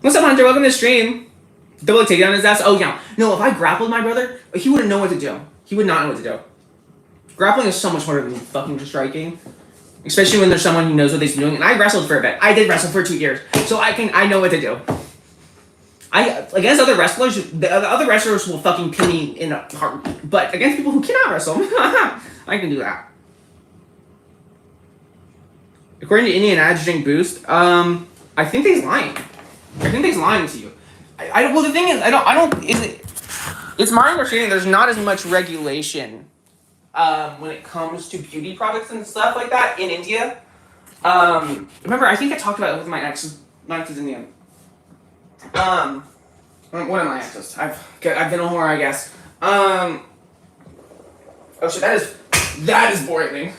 What's up, Hunter? Welcome to the stream. Double takedown his ass. Oh yeah. No, if I grappled my brother, he wouldn't know what to do. He would not know what to do. Grappling is so much harder than fucking striking. Especially when there's someone who knows what they're doing. And I wrestled for a bit. I did wrestle for 2 years. So I know what to do. Against other wrestlers, the other wrestlers will fucking pin me in a heartbeat. But against people who cannot wrestle, I can do that. According to Indian Ads Drink Boost, I think he's lying. I think he's lying to you. Well, the thing is, it's my understanding there's not as much regulation when it comes to beauty products and stuff like that in India. Remember, I think I talked about it with my ex. My ex is Indian. One of my exes. I've been a whore, I guess. Oh shit, that is boiling.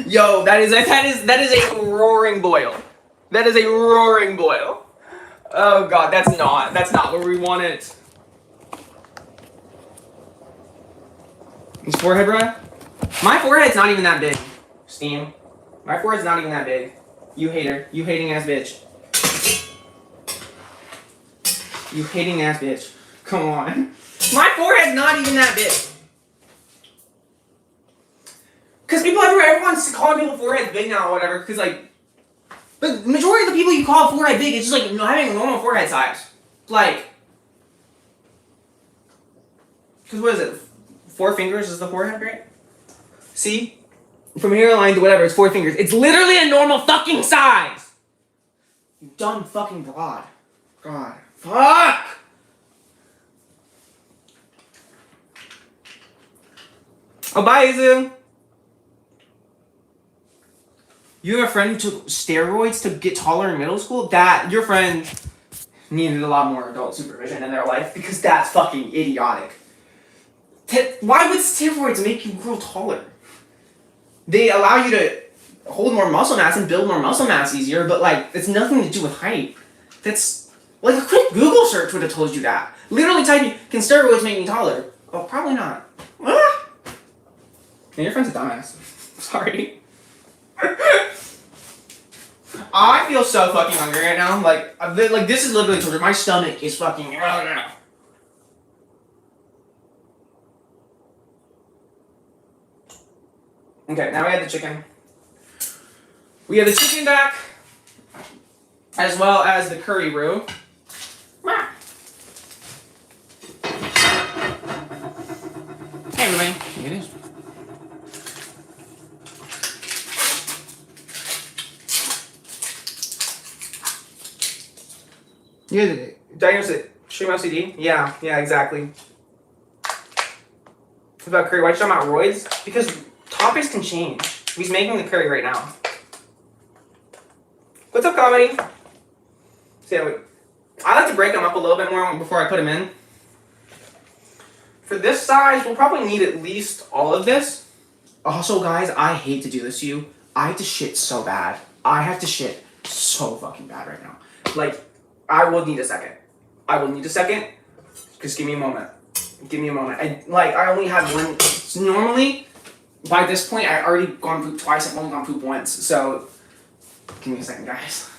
Yo, that is a roaring boil. That is a roaring boil. Oh god, that's not where we want it. His forehead, bro? My forehead's not even that big. Steam. My forehead's not even that big. You hater. You hating ass bitch. You hating ass bitch. Come on. My forehead's not even that big. Because everyone's calling people foreheads big now or whatever. Because, like, But majority of the people you call forehead big, it's just like having a normal forehead size. Like, because what is it? 4 fingers is the forehead, right? See? From hairline to whatever, it's 4 fingers. It's literally a normal fucking size! You dumb fucking broad. God. Fuck! Oh, bye, Izu. You have a friend who took steroids to get taller in middle school? Your friend needed a lot more adult supervision in their life because that's fucking idiotic. Why would steroids make you grow taller? They allow you to hold more muscle mass and build more muscle mass easier, but like, it's nothing to do with height. That's, like, a quick Google search would have told you that. Literally typing, can steroids make me taller? Oh, probably not. Ah! And your friend's a dumbass. Sorry. I feel so fucking hungry right now. Like this is literally torture. My stomach is fucking. Okay, now we have the chicken. We have the chicken back, as well as the curry roux. Hey everybody. It is. Yeah, diagnosed it. Extreme OCD? Yeah, exactly. What about curry? Why are you talking about roids? Because topics can change. He's making the curry right now. What's up, comedy? So yeah, I like to break them up a little bit more before I put them in. For this size, we'll probably need at least all of this. Also, guys, I hate to do this to you. I have to shit so bad. I have to shit so fucking bad right now. Like, I will need a second. Just give me a moment. I only have one. So normally, by this point, I already gone poop twice. I've only gone poop once. So, give me a second, guys.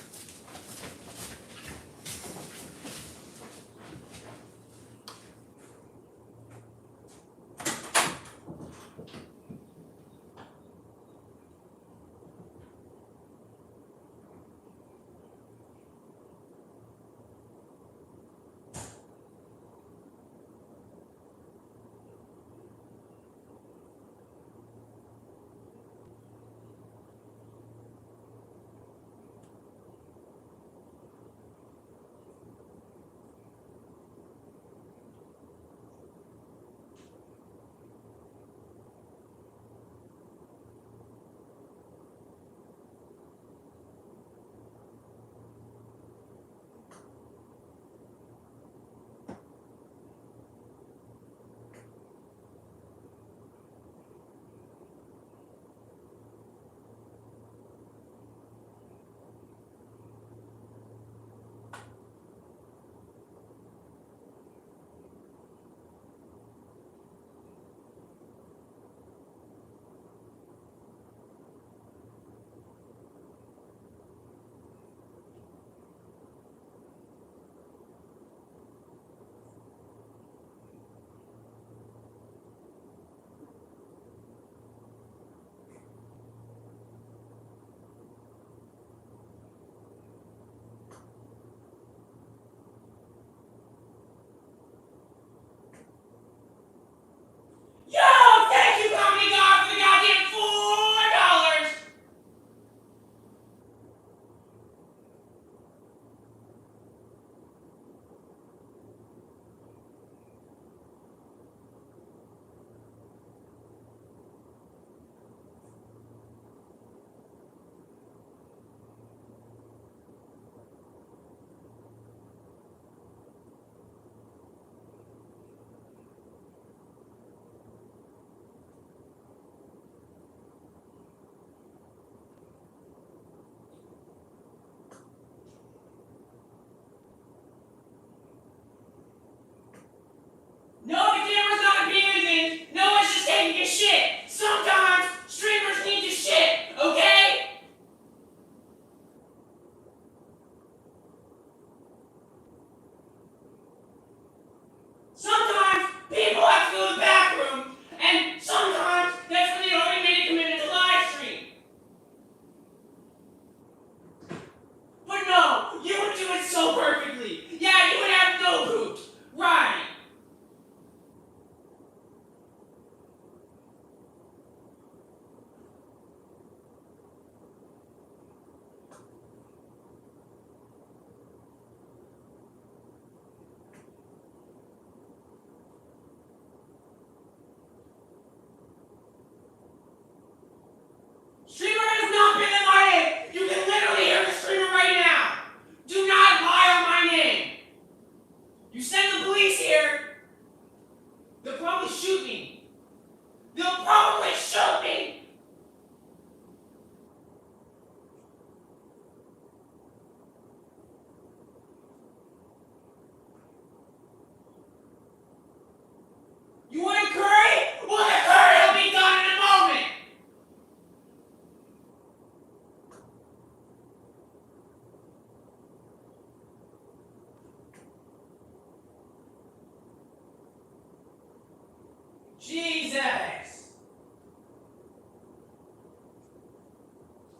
Jesus!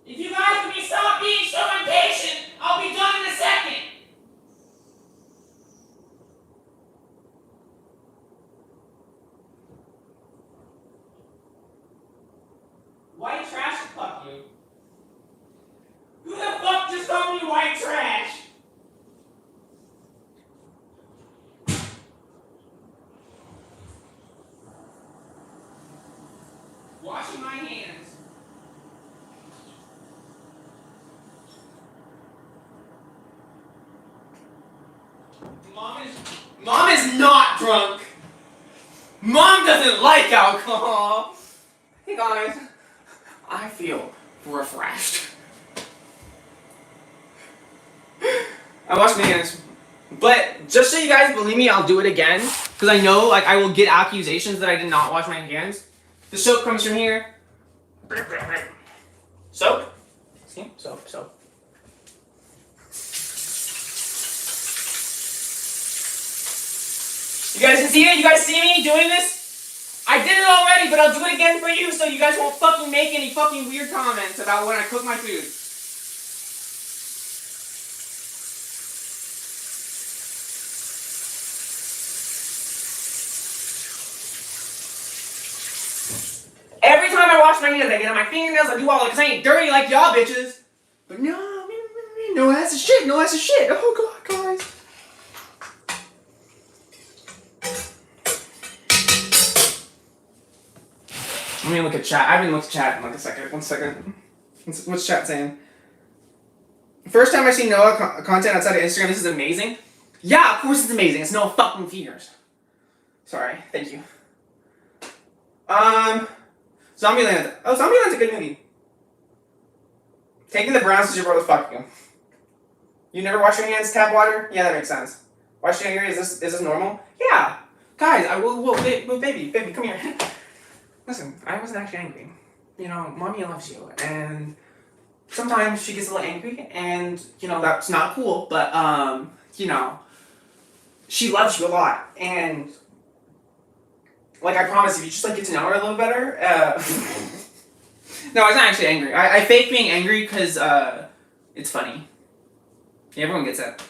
If you guys would stop being so impatient, I'll be done in a second. White trash, fuck you. Who the fuck just called me white trash? Washing my hands. Mom is not drunk. Mom doesn't like alcohol. Hey guys, I feel refreshed. I washed my hands. But just so you guys believe me, I'll do it again. Because I know like I will get accusations that I did not wash my hands. The soap comes from here. Soap? See? Soap. You guys can see it? You guys see me doing this? I did it already, but I'll do it again for you so you guys won't fucking make any fucking weird comments about when I cook my food. Every time I wash my hands, I get on my fingernails, I do all that because I ain't dirty like y'all bitches. But no, that's a shit. Oh god, guys. Let me look at chat. I haven't looked at chat in like a second. 1 second. What's chat saying? First time I see Noah content outside of Instagram, this is amazing. Yeah, of course it's amazing. It's Noah fucking Fears. Sorry, thank you. Zombieland. Oh, Zombieland's a good movie. Taking the Browns is your brother. Fuck you. You never wash your hands, tap water? Yeah, that makes sense. Wash your hands. Is this normal? Yeah. Guys, I will. Whoa, baby, come here. Listen, I wasn't actually angry. You know, mommy loves you, and sometimes she gets a little angry, and you know that's not cool. But you know, she loves you a lot, and like I promise, if you just like get to know her a little better. No, I was not actually angry. I fake being angry because it's funny. Yeah, everyone gets it.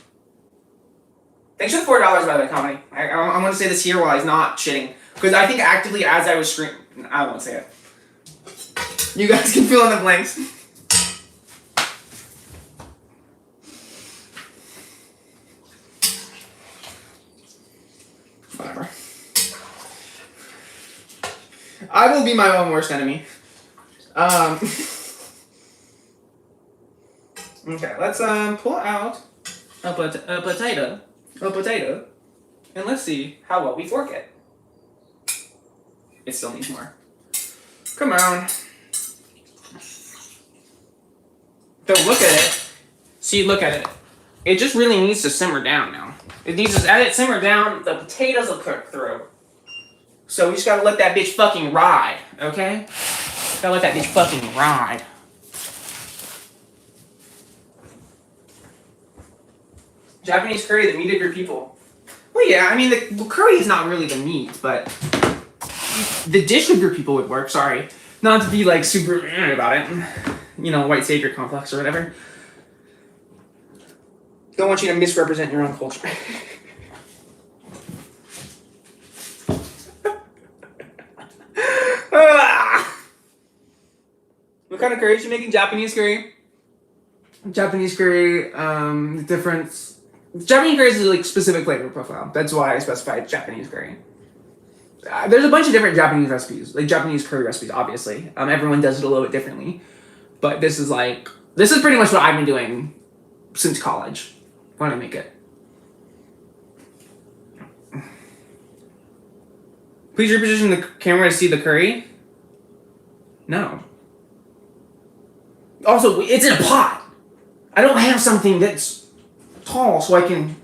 Thanks for the $4, by the way, comedy. I want to say this here while he's not shitting. Because I think actively as I was screaming... I won't say it. You guys can fill in the blanks. Whatever. I will be my own worst enemy. Okay, let's pull out a potato, and let's see how well we fork it. It still needs more. Come on. Don't look at it. See, look at it. It just really needs to simmer down now. It needs to, as it simmer down, the potatoes will cook through. So we just gotta let that bitch fucking ride, okay? Gotta let that bitch fucking ride. Japanese curry, the meat of your people. Well, yeah, I mean, the curry is not really the meat, but the dish of your people would work, sorry. Not to be, like, super about it. You know, white savior complex or whatever. Don't want you to misrepresent your own culture. What kind of curry is she making? Japanese curry. Japanese curry, the difference... Japanese curry is a like, specific flavor profile. That's why I specified Japanese curry. There's a bunch of different Japanese recipes, like Japanese curry recipes, obviously. Everyone does it a little bit differently. But this is pretty much what I've been doing since college when I make it. Please reposition the camera to see the curry. No. Also, it's in a pot. I don't have something that's tall so I can...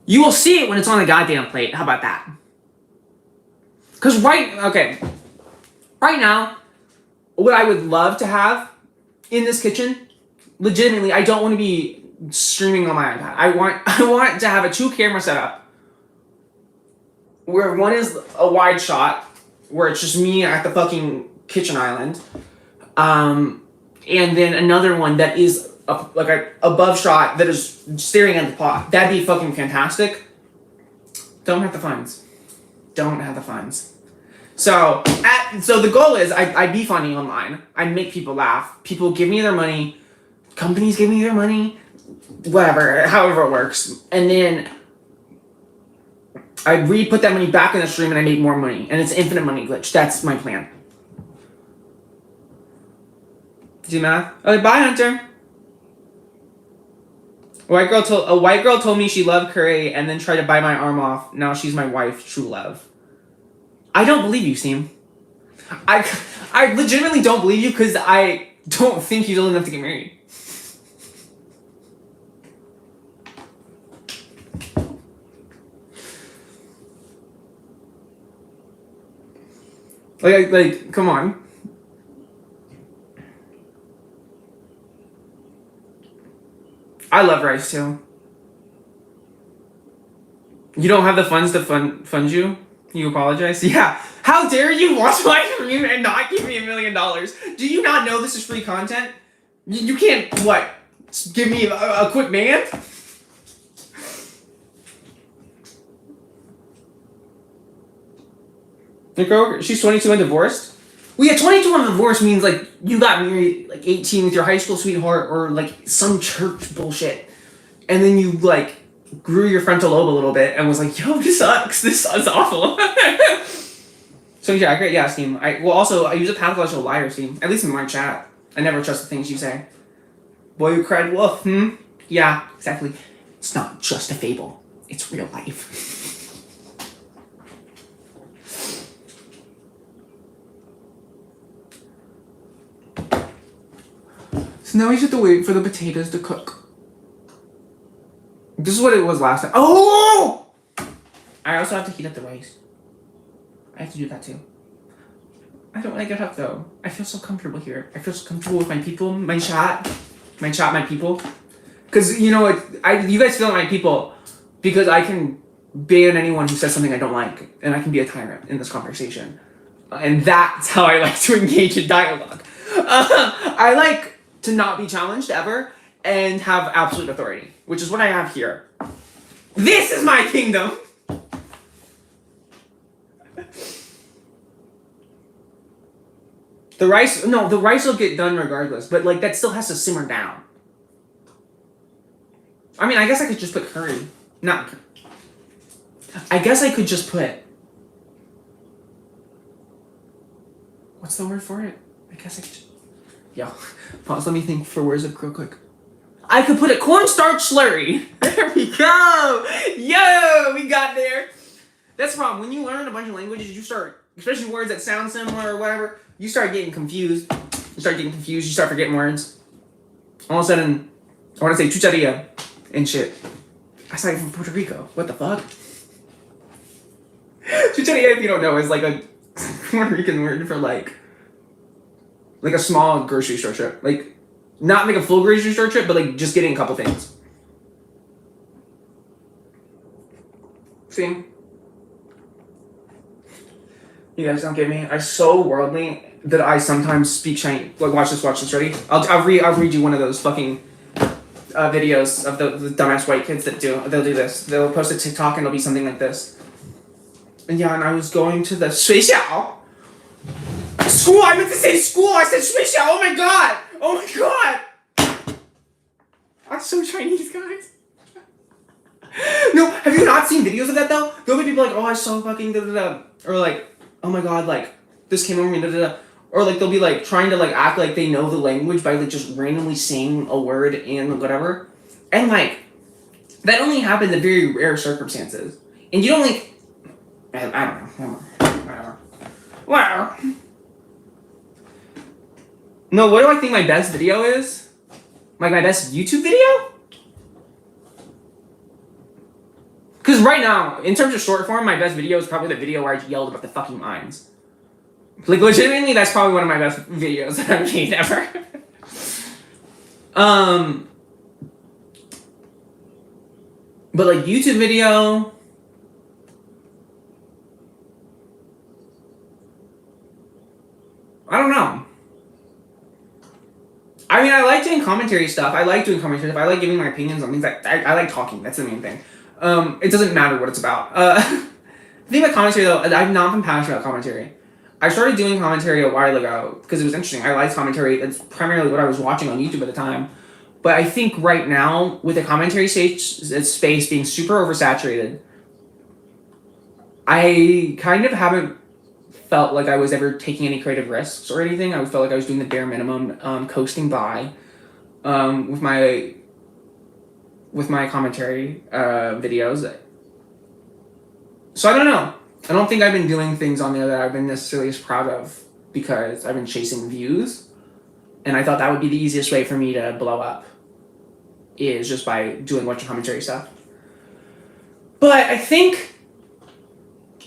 You will see it when it's on the goddamn plate. How about that? Because right now, what I would love to have in this kitchen, legitimately, I don't want to be streaming on my iPad. I want to have a 2-camera setup where one is a wide shot, where it's just me at the fucking kitchen island, and then another one that is like a above shot that is staring at the pot. That'd be fucking fantastic. Don't have the funds. Don't have the funds. So the goal is I be funny online. I make people laugh. People give me their money. Companies give me their money. Whatever, however it works. And then I put that money back in the stream and I make more money. And it's infinite money glitch. That's my plan. Do math? Okay, bye, Hunter. A white girl told me she loved curry and then tried to bite my arm off. Now she's my wife, true love. I don't believe you, Steam. I legitimately don't believe you because I don't think he's old enough to get married. Like, come on. I love rice too. You don't have the funds to fund you? You apologize? Yeah. How dare you watch my stream and not give me $1 million? Do you not know this is free content? You can't, what? Give me a quick man? She's 22 and divorced? Well, yeah, 22 and divorced means, like, you got married, like, 18 with your high school sweetheart or, like, some church bullshit. And then you, like, grew your frontal lobe a little bit and was like, yo, this sucks. This is awful. So, yeah, great. Yeah, Steam. I use a pathological liar, Steam. At least in my chat. I never trust the things you say. Boy who cried wolf, Yeah, exactly. It's not just a fable. It's real life. So now we just have to wait for the potatoes to cook. This is what it was last time. Oh! I also have to heat up the rice. I have to do that too. I don't want to get up though. I feel so comfortable here. I feel so comfortable with my people, my chat, my people. Because, you know, you guys feel my people because I can ban anyone who says something I don't like. And I can be a tyrant in this conversation. And that's how I like to engage in dialogue. I like to not be challenged ever and have absolute authority, which is what I have here. This is my kingdom! The rice will get done regardless, but like that still has to simmer down. I mean, I guess I could just put curry. I guess I could just put... What's the word for it? I guess I could just... Yo, pause, let me think for words of real quick. I could put a cornstarch slurry. There we go. Yo, we got there. That's the problem. When you learn a bunch of languages, you start, especially words that sound similar or whatever, you start getting confused. You start forgetting words. All of a sudden, I want to say chucharia and shit. I started from Puerto Rico. What the fuck? Chucharia, if you don't know, is like a Puerto Rican word for like a small grocery store trip. Like, not like a full grocery store trip, but like just getting a couple things. See? You guys don't get me? I'm so worldly that I sometimes speak Chinese. Like, watch this, ready? I'll read you one of those fucking videos of the dumbass white kids they'll do this. They'll post a TikTok and it'll be something like this. And yeah, and I was going to the 学校. School, I meant to say school. I said 学校. Oh my god. Oh my god. I'm so Chinese, guys. No, have you not seen videos of that though? There'll be people like, oh, I saw fucking da da da, or like, oh my god, like this came over me da da da, or like they'll be like trying to like act like they know the language by like just randomly saying a word and whatever, and like that only happens in very rare circumstances, and you don't like, I don't know, whatever. No, what do I think my best video is? Like my best YouTube video? Because right now, in terms of short form, my best video is probably the video where I yelled about the fucking mines. Like, legitimately, that's probably one of my best videos that I've made ever. But, like, YouTube video... I don't know. I mean, I like doing commentary stuff. I like doing commentary stuff. I like giving my opinions on things. I like talking. That's the main thing. It doesn't matter what it's about. The thing about commentary, though, I've not been passionate about commentary. I started doing commentary a while ago because it was interesting. I liked commentary. That's primarily what I was watching on YouTube at the time. But I think right now, with the commentary space being super oversaturated, I kind of haven't felt like I was ever taking any creative risks or anything. I felt like I was doing the bare minimum, coasting by with my commentary videos. So I don't know. I don't think I've been doing things on there that I've been necessarily as proud of because I've been chasing views. And I thought that would be the easiest way for me to blow up is just by doing a bunch of commentary stuff. But I think,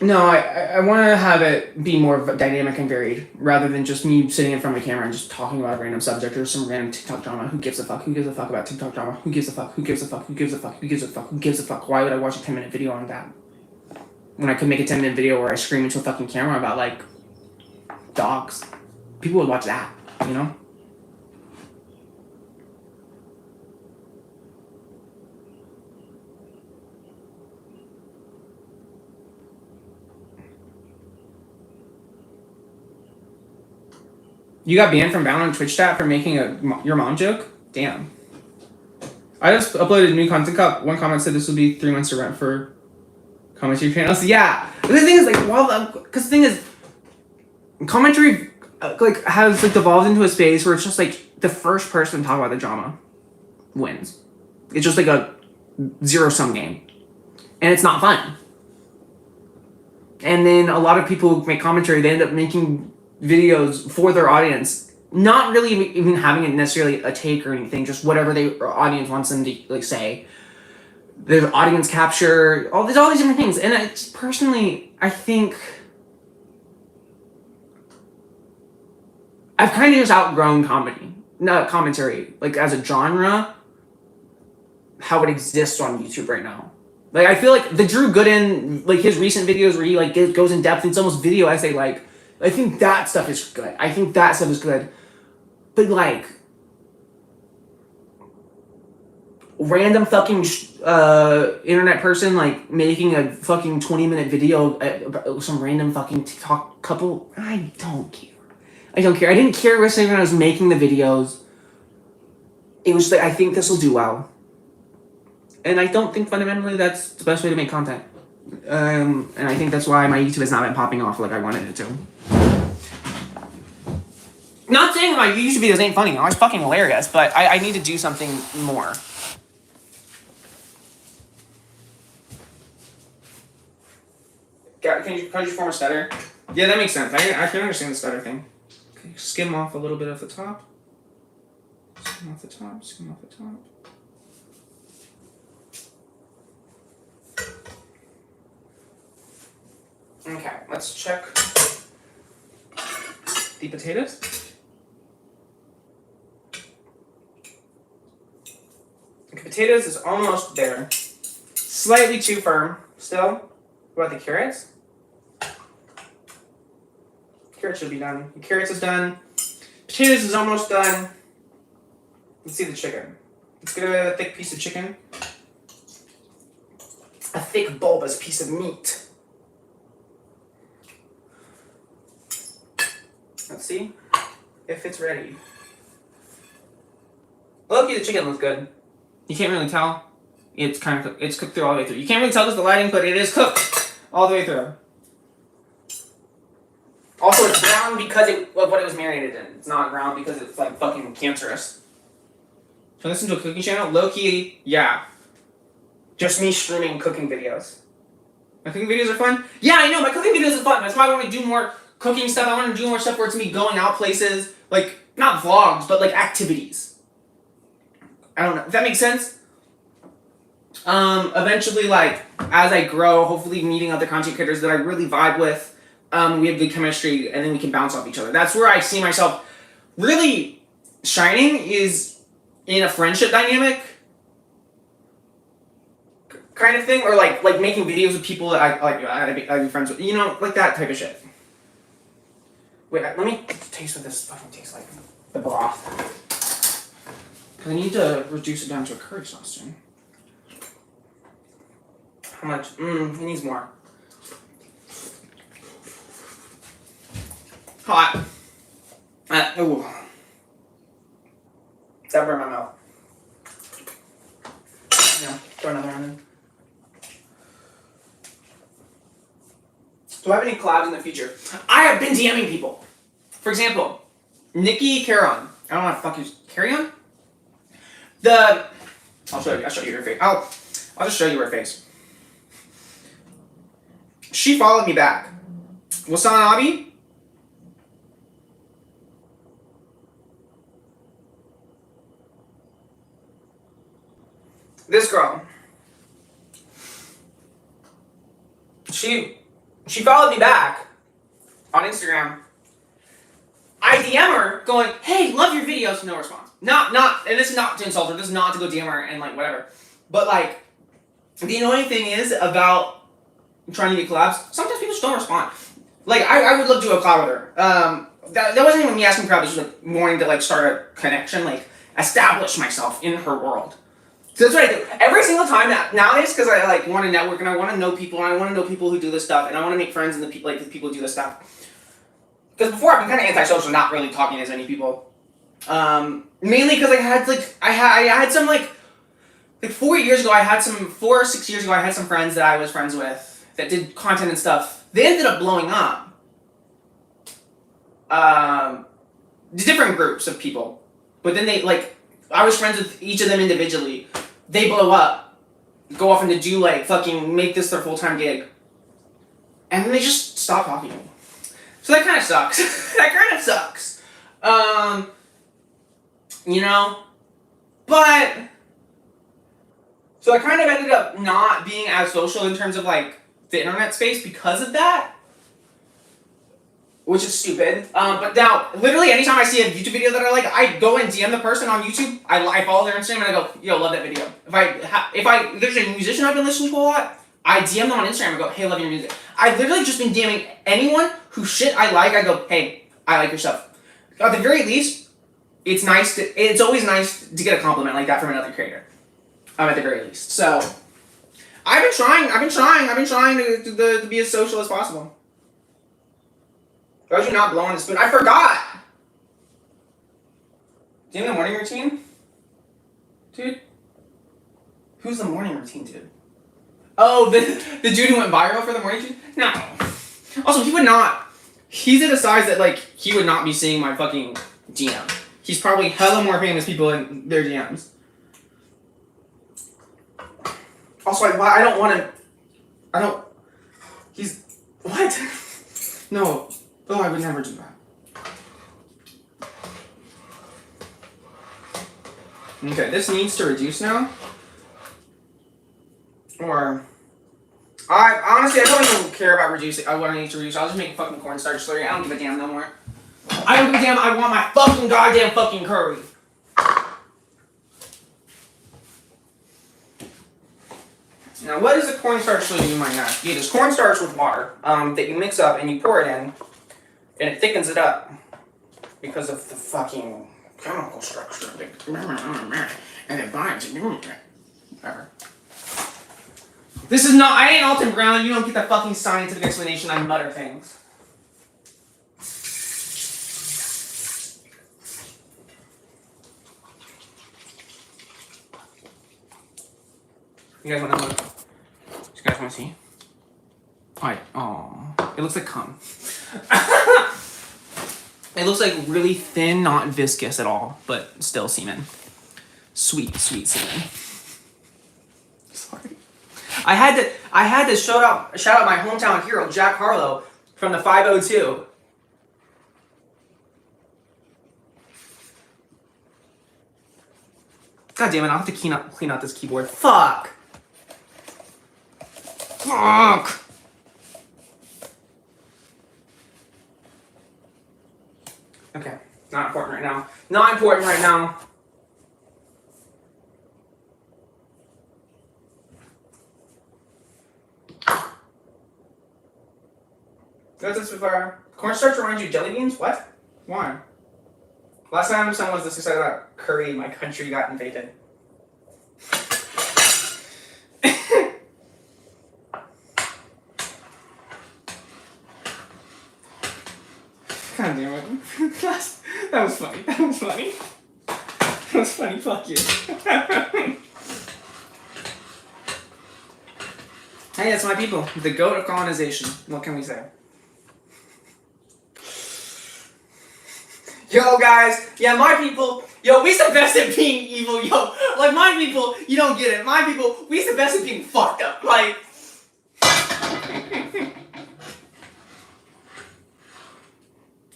no, I want to have it be more dynamic and varied rather than just me sitting in front of a camera and just talking about a random subject or some random TikTok drama. Who gives a fuck? Who gives a fuck about TikTok drama? Who gives a fuck? Who gives a fuck? Who gives a fuck? Who gives a fuck? Who gives a fuck? Why would I watch a 10-minute video on that? When I could make a 10-minute video where I scream into a fucking camera about, like, dogs. People would watch that, you know? You got banned from Valorant Twitch chat for making your mom joke? Damn. I just uploaded a new content cup. One comment said this will be 3 months to rent for commentary channels. Yeah. The thing is, like, well, because the thing is, commentary, like, has, like, devolved into a space where it's just, like, the first person to talk about the drama wins. It's just, like, a zero-sum game. And it's not fun. And then a lot of people who make commentary, they end up making videos for their audience, not really even having it necessarily a take or anything, just whatever their audience wants them to, like, say. There's audience capture, there's all these different things. And personally, I think I've kind of just outgrown commentary, like, as a genre, how it exists on YouTube right now. Like, I feel like the Drew Gooden, like, his recent videos where he, like, goes in depth, it's almost video essay, like, I think that stuff is good. But, like, random fucking internet person, like, making a fucking 20-minute video about some random fucking TikTok couple, I don't care. I didn't care when I was making the videos. It was like, I think this will do well. And I don't think fundamentally that's the best way to make content. And I think that's why my YouTube has not been popping off like I wanted it to. Not saying my YouTube videos ain't funny. It's fucking hilarious, but I need to do something more. Can you form a stutter? Yeah, that makes sense. I can understand the stutter thing. Okay, skim off a little bit of the top. Skim off the top. Okay, let's check the potatoes. Okay, potatoes is almost there. Slightly too firm still. What about the carrots? Carrots should be done. The carrots is done. Potatoes is almost done. Let's see the chicken. Let's get a thick piece of chicken. A thick bulbous piece of meat. Let's see if it's ready. Look, the chicken looks good. You can't really tell. It's cooked through all the way through. You can't really tell with the lighting, but it is cooked all the way through. Also, it's brown because of what it was marinated in. It's not brown because it's, like, fucking cancerous. Turn this into a cooking channel? Low-key, yeah. Just me streaming cooking videos. My cooking videos are fun? Yeah, I know, my cooking videos are fun. That's why I want to do more cooking stuff. I want to do more stuff where it's me going out places. Like, not vlogs, but, like, activities. I don't know. If that makes sense? Eventually, like, as I grow, hopefully meeting other content creators that I really vibe with, we have good chemistry, and then we can bounce off each other. That's where I see myself really shining, is in a friendship dynamic kind of thing, or like making videos with people that I'd be friends with, you know, like that type of shit. Wait, let me taste what this fucking tastes like. The broth. Because I need to reduce it down to a curry sauce soon. How much? It needs more. Hot. Ooh. That burned my mouth. Yeah, throw another one in. Do I have any collabs in the future? I have been DMing people. For example, Nikki Caron. I don't know what the fuck is Carry-On? I'll show you her face. I'll just show you her face. She followed me back. Wasanabe? This girl. She followed me back on Instagram. I DM her going, hey, love your videos, no response. Not, and this is not to insult her, this is not to go DM her and like whatever. But like, the annoying thing is about trying to get collabs, sometimes people just don't respond. Like, I would love to do a collab with her. That wasn't even me asking for collab, it was just like wanting to like start a connection, like establish myself in her world. So that's what I do. Every single time nowadays, because I like want to network and I want to know people and I want to know people who do this stuff and I want to make friends and the people who do this stuff. Because before I've been kind of antisocial, not really talking to as many people. Mainly because I had some like 4 years ago, 4 or 6 years ago, I had some friends that I was friends with that did content and stuff. They ended up blowing up. Different groups of people, but then I was friends with each of them individually. They blow up, go off into do like fucking make this their full-time gig, and then they just stop talking to me. So that kind of sucks. That kind of sucks. You know, but so I kind of ended up not being as social in terms of like the internet space because of that. Which is stupid. But now, literally, anytime I see a YouTube video that I like, I go and DM the person on YouTube. I follow their Instagram and I go, yo, love that video. If there's a musician I've been listening to a lot, I DM them on Instagram and go, hey, love your music. I've literally just been DMing anyone whose shit I like. I go, hey, I like your stuff. At the very least, it's always nice to get a compliment like that from another creator. At the very least. So, I've been trying to be as social as possible. Why was you not blowing the spoon? I forgot! Do you have the morning routine? Dude? Who's the morning routine dude? Oh, the dude who went viral for the morning routine? No. Also, he's at a size that, like, he would not be seeing my fucking DM. He's probably hella more famous people in their DMs. Also, what? No. Oh, I would never do that. Okay, this needs to reduce now. Or, honestly, I don't even care about reducing. What I need to reduce. I'll just make a fucking cornstarch slurry. I don't give a damn no more. I don't give a damn. I want my fucking goddamn fucking curry. Now, what is a cornstarch slurry, you might ask? It is cornstarch with water that you mix up and you pour it in. And it thickens it up because of the fucking chemical structure. And it binds. Whatever. This is not. I ain't Alton Brown. You don't get the fucking scientific explanation. I mutter things. You guys want to look? You guys want to see? Alright. Oh, it looks like cum. It looks like really thin, not viscous at all, but still semen. Sweet, sweet semen. Sorry. I had to shout out my hometown hero, Jack Harlow, from the 502. God damn it, I'll have to clean out this keyboard. Fuck! Fuck! Okay, not important right now. Not important right now. That's it so far. Cornstarch reminds you of jelly beans? What? Why? Last time someone was this excited about curry, my country got invaded. God damn it. That was funny. That was funny. That was funny. Fuck you. Hey, that's my people. The goat of colonization. What can we say? Yo, guys. Yeah, my people. Yo, we the best at being evil. Yo, like my people, you don't get it. My people, we the best at being fucked up. Like.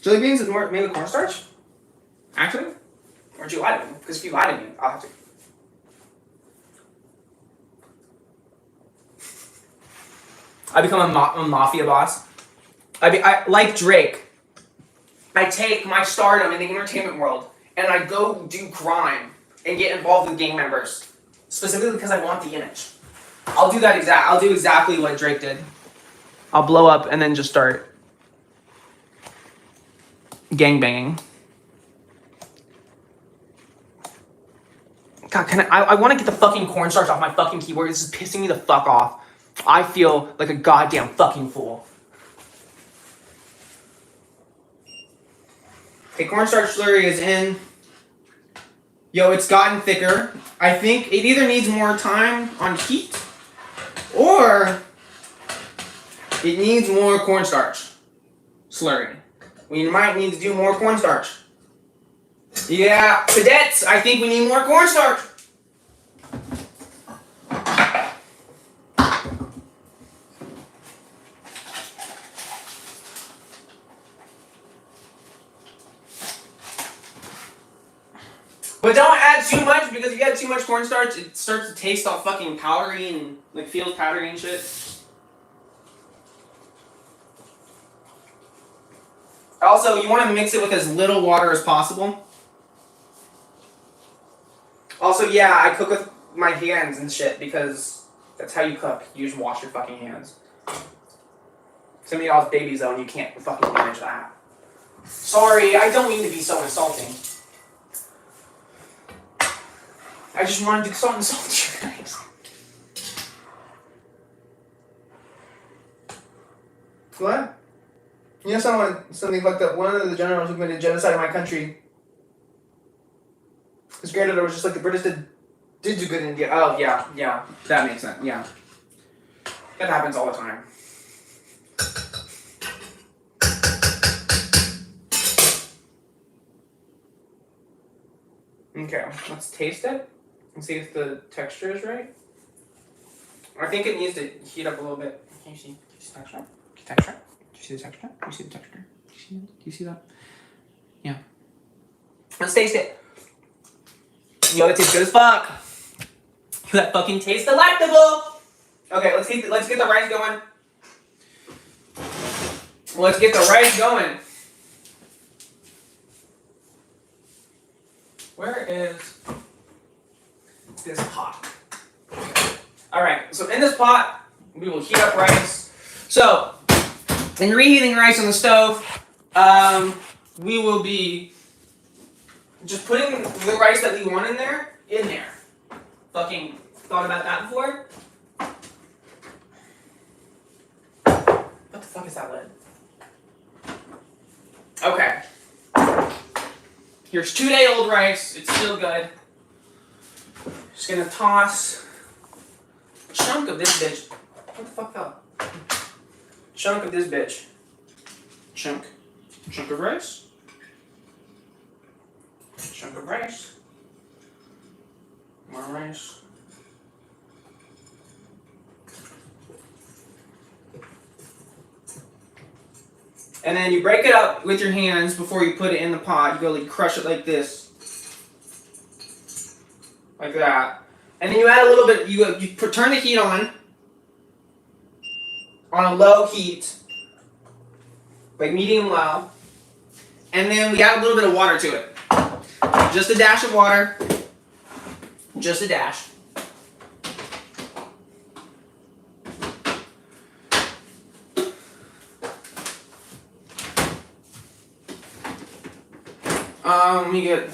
Jelly beans is more made with cornstarch? Actually? Or did you lie to me? Because if you lie to me, I'll have to. I become a mafia boss. I like Drake. I take my stardom in the entertainment world and I go do crime and get involved with gang members, specifically because I want the image. I'll do that I'll do exactly what Drake did. I'll blow up and then just start gang banging. God, I want to get the fucking cornstarch off my fucking keyboard. This is pissing me the fuck off. I feel like a goddamn fucking fool. Okay, cornstarch slurry is in. Yo, it's gotten thicker. I think it either needs more time on heat or it needs more cornstarch slurry. We might need to do more cornstarch. Yeah, cadets, I think we need more cornstarch. But don't add too much, because if you add too much cornstarch, it starts to taste all fucking powdery and like feels powdery and shit. Also, you want to mix it with as little water as possible. Also, yeah, I cook with my hands and shit because that's how you cook. You just wash your fucking hands. Some of y'all's babies though, and you can't fucking manage that. Sorry, I don't mean to be so insulting. I just wanted to insult you guys. What? You know something fucked up. One of the generals who committed genocide in my country. His granddaughter was just like, the British did do good in India. Oh, yeah. That makes sense, yeah. That happens all the time. Okay, let's taste it and see if the texture is right. I think it needs to heat up a little bit. Can you see the texture? Texture? Do you see the texture? Do you see the texture? Do you see that? Yeah. Let's taste it. Yo, it tastes good as fuck. That fucking tastes delectable. Okay, let's get the rice going. Let's get the rice going. Where is this pot? Alright, so in this pot, we will heat up rice. So, in reheating rice on the stove, we will be just putting the rice that we want in there. Fucking thought about that before? What the fuck is that lid? Okay. Here's 2-day-old rice. It's still good. Just gonna toss a chunk of this bitch. What the fuck fell? Chunk of this bitch. Chunk of rice. Chunk of rice. More rice. And then you break it up with your hands before you put it in the pot. You go like crush it like this. Like that. And then you add a little bit, you turn the heat on a low heat. Like medium low. And then we add a little bit of water to it. Just a dash of water. Just a dash. Let me get.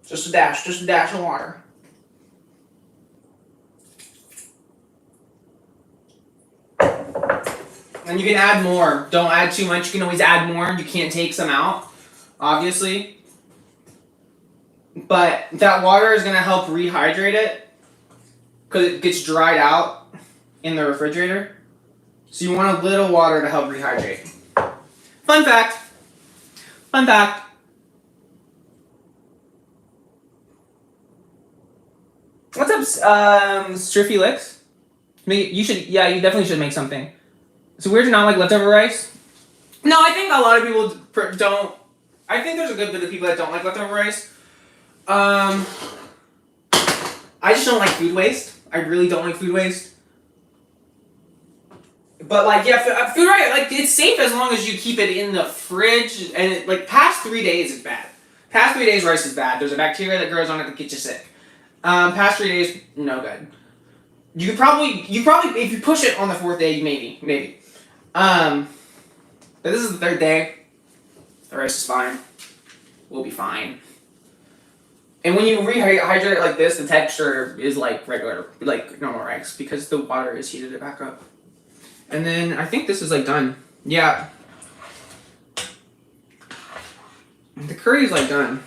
Just a dash of water. And you can add more. Don't add too much. You can always add more. You can't take some out, obviously. But that water is going to help rehydrate it because it gets dried out in the refrigerator. So you want a little water to help rehydrate. Fun fact. Fun fact. What's up, Striffy Licks? You definitely should make something. Is it weird to not like leftover rice? No, I think a lot of people don't. I think there's a good bit of people that don't like leftover rice. I just don't like food waste. I really don't like food waste. But like, yeah, food rice, like it's safe as long as you keep it in the fridge. And it, like past 3 days is bad. Past 3 days rice is bad. There's a bacteria that grows on it that gets you sick. Past 3 days, no good. You probably if you push it on the 4th day, maybe. But this is the 3rd day. The rice is fine. We'll be fine. And when you rehydrate it like this, the texture is like regular, like normal rice, because the water is heated it back up. And then I think this is like done. Yeah. The curry is like done.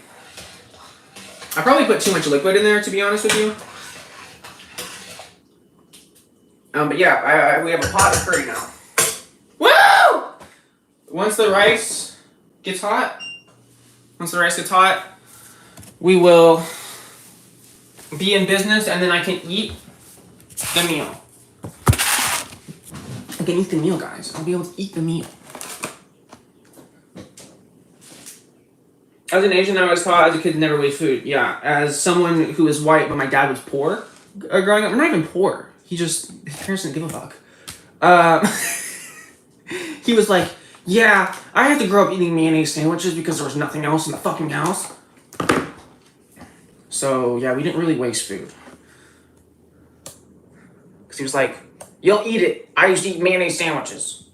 I probably put too much liquid in there, to be honest with you. But yeah, we have a pot of curry now. Woo! Once the rice gets hot, we will be in business, and then I can eat the meal. I can eat the meal, guys. I'll be able to eat the meal. As an Asian, I was taught as a kid to never waste food. Yeah, as someone who is white, but my dad was poor growing up. We're not even poor. His parents didn't give a fuck. He was like, yeah, I had to grow up eating mayonnaise sandwiches because there was nothing else in the fucking house. So, yeah, we didn't really waste food. Because he was like, you'll eat it. I used to eat mayonnaise sandwiches.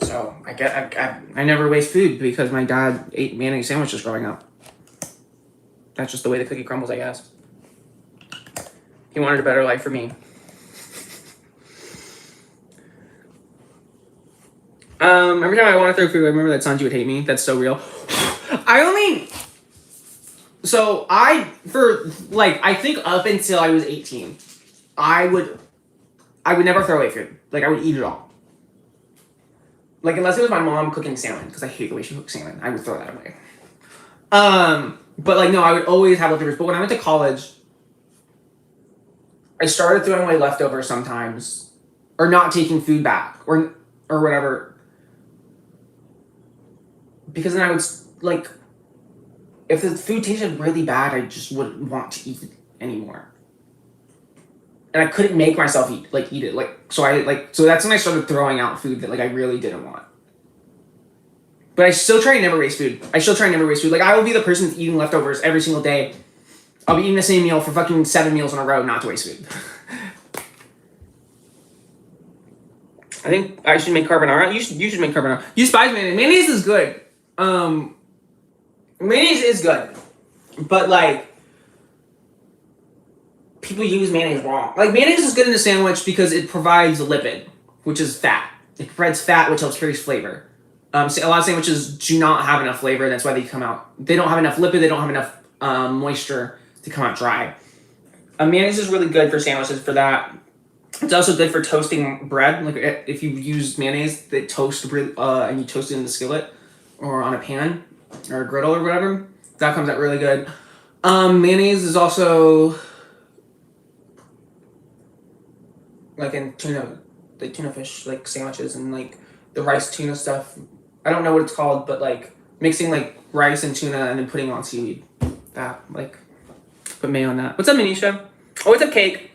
So, I never waste food because my dad ate mayonnaise sandwiches growing up. That's just the way the cookie crumbles, I guess. He wanted a better life for me. Every time I want to throw food, I remember that Sanji would hate me. That's so real. I think up until I was 18, I would never throw away food. Like, I would eat it all. Like, unless it was my mom cooking salmon, because I hate the way she cooks salmon. I would throw that away. But, like, no, I would always have leftovers. But when I went to college, I started throwing away leftovers sometimes, or not taking food back, or whatever. Because then I would, like, if the food tasted really bad, I just wouldn't want to eat it anymore. And I couldn't make myself eat it. So that's when I started throwing out food that, like, I really didn't want. But I still try and never waste food. Like, I will be the person that's eating leftovers every single day. I'll be eating the same meal for fucking 7 meals in a row not to waste food. I think I should make carbonara. You should make carbonara. Use spice mayonnaise. Mayonnaise is good. Mayonnaise is good. But, like, people use mayonnaise wrong. Like, mayonnaise is good in a sandwich because it provides a lipid, which is fat. It provides fat, which helps carry flavor. A lot of sandwiches do not have enough flavor, and that's why they come out. They don't have enough lipid. They don't have enough moisture to come out dry. Mayonnaise is really good for sandwiches for that. It's also good for toasting bread. Like, if you use mayonnaise that toast and you toast it in the skillet or on a pan or a griddle or whatever, that comes out really good. Mayonnaise is also like in tuna fish, like sandwiches and like the rice tuna stuff. I don't know what it's called, but like mixing like rice and tuna and then putting on seaweed. That, like, put mayo on that. What's up, Manisha? Oh, what's up, Cake?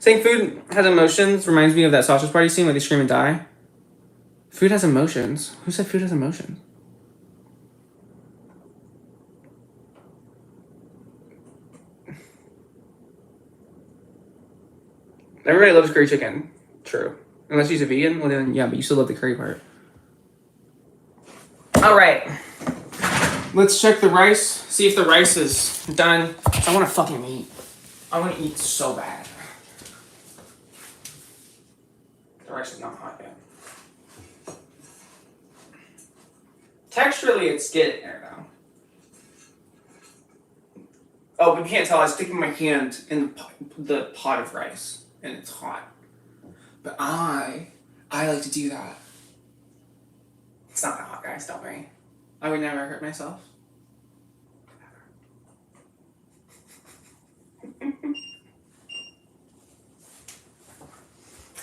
Saying food has emotions reminds me of that sausage party scene where they scream and die. Food has emotions? Who said food has emotions? Everybody loves curry chicken. True. Unless you're a vegan, well then, yeah, but you still love the curry part. Alright. Let's check the rice. See if the rice is done. I want to fucking eat. I want to eat so bad. The rice is not hot yet. Texturally, it's getting there, though. Oh, but you can't tell. I was sticking my hand in the pot of rice, and it's hot. But I like to do that. It's not that hot, guys. Don't worry. I would never hurt myself.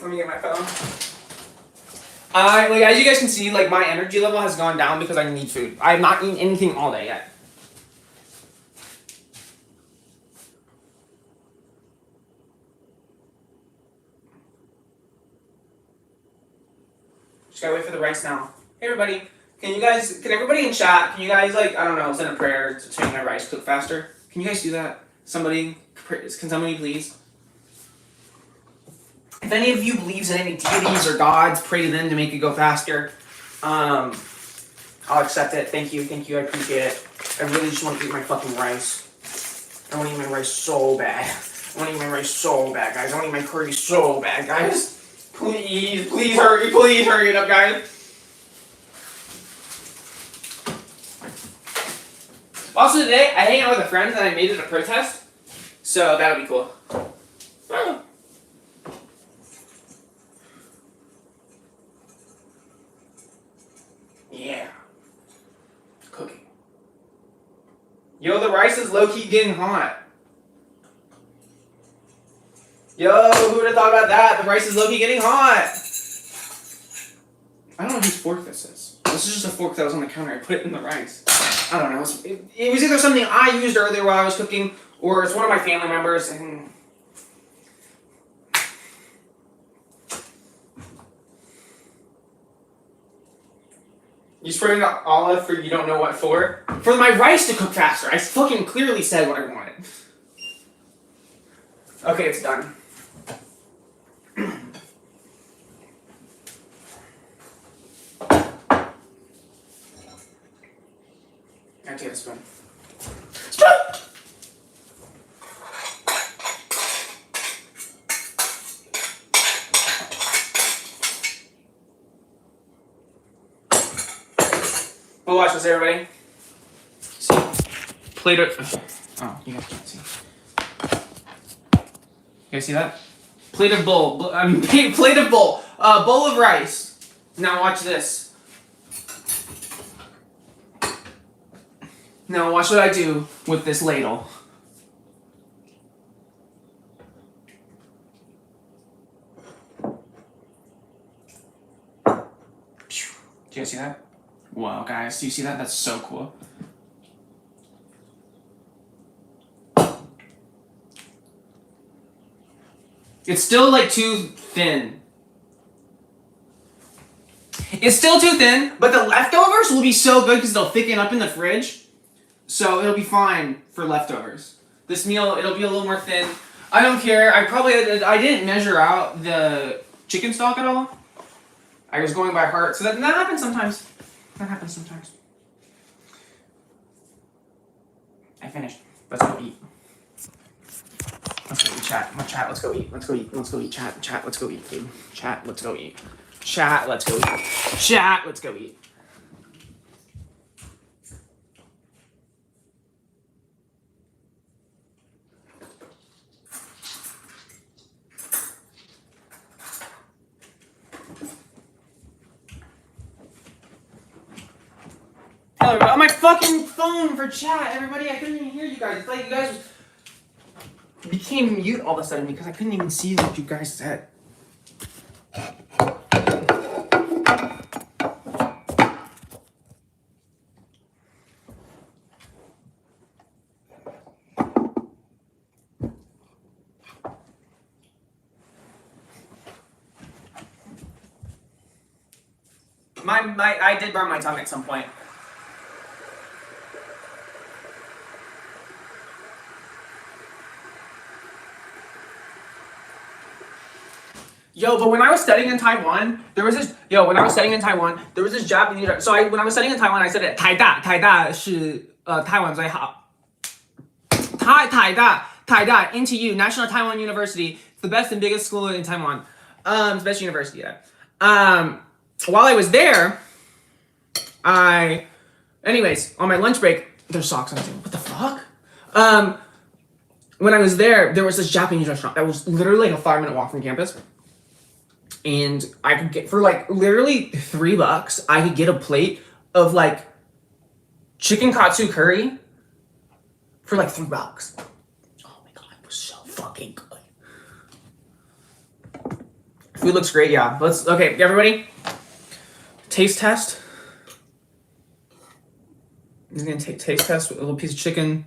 Let me get my phone. Like, as you guys can see, like, my energy level has gone down because I need food. I have not eaten anything all day yet. Just gotta wait for the rice now. Hey, everybody. Can everybody in chat, can you guys, like, I don't know, send a prayer to make my rice cook faster? Can you guys do that? Can somebody please? If any of you believes in any deities or gods, pray to them to make it go faster. I'll accept it. Thank you, I appreciate it. I really just want to eat my fucking rice. I want to eat my rice so bad. Guys. I want to eat my curry so bad, guys. Please hurry it up, guys. Also today, I hang out with a friend and I made it a protest, so that'll be cool. Yeah. Cooking. Yo, the rice is low-key getting hot. Yo, who would have thought about that? The rice is low-key getting hot. I don't know whose fork this is. This is just a fork that was on the counter. I put it in the rice. I don't know. It was either something I used earlier while I was cooking, or it's one of my family members. And you sprayed olive for you don't know what for? For my rice to cook faster. I fucking clearly said what I wanted. Okay, it's done. I take a spoon. Well, watch this, everybody. See, plate of. Oh, you guys can't see. You guys see that? Plate of bowl. Plate of bowl. Bowl of rice. Now watch this. Now watch what I do with this ladle. Do you guys see that? Wow, guys, do you see that? That's so cool. It's still like too thin. It's still too thin, but the leftovers will be so good because they'll thicken up in the fridge. So it'll be fine for leftovers. This meal, it'll be a little more thin. I don't care. I didn't measure out the chicken stock at all. I was going by heart. So that happens sometimes. I finished. Let's go eat. Let's go eat, chat. Let's go eat. Chat, let's go eat, dude. Chat, let's go eat. Hello, everybody. On my fucking phone for chat, everybody. I couldn't even hear you guys. It's like you guys became mute all of a sudden because I couldn't even see what you guys said. I did burn my tongue at some point. Yo, but when I was studying in Taiwan, there was this. Yo, when I was studying in Taiwan, there was this Japanese. So when I was studying in Taiwan, I said it. 台大是台湾最好。台大 NTU National Taiwan University, it's the best and biggest school in Taiwan. It's the best university. Yeah. While I was there, anyways, on my lunch break, there's socks on the table. What the fuck? When I was there was this Japanese restaurant that was literally like a 5-minute walk from campus. And I could get, for like literally $3, I could get a plate of like chicken katsu curry for like $3. Oh my god, it was so fucking good. Food looks great, yeah. Okay, everybody. Taste test. He's gonna taste test with a little piece of chicken,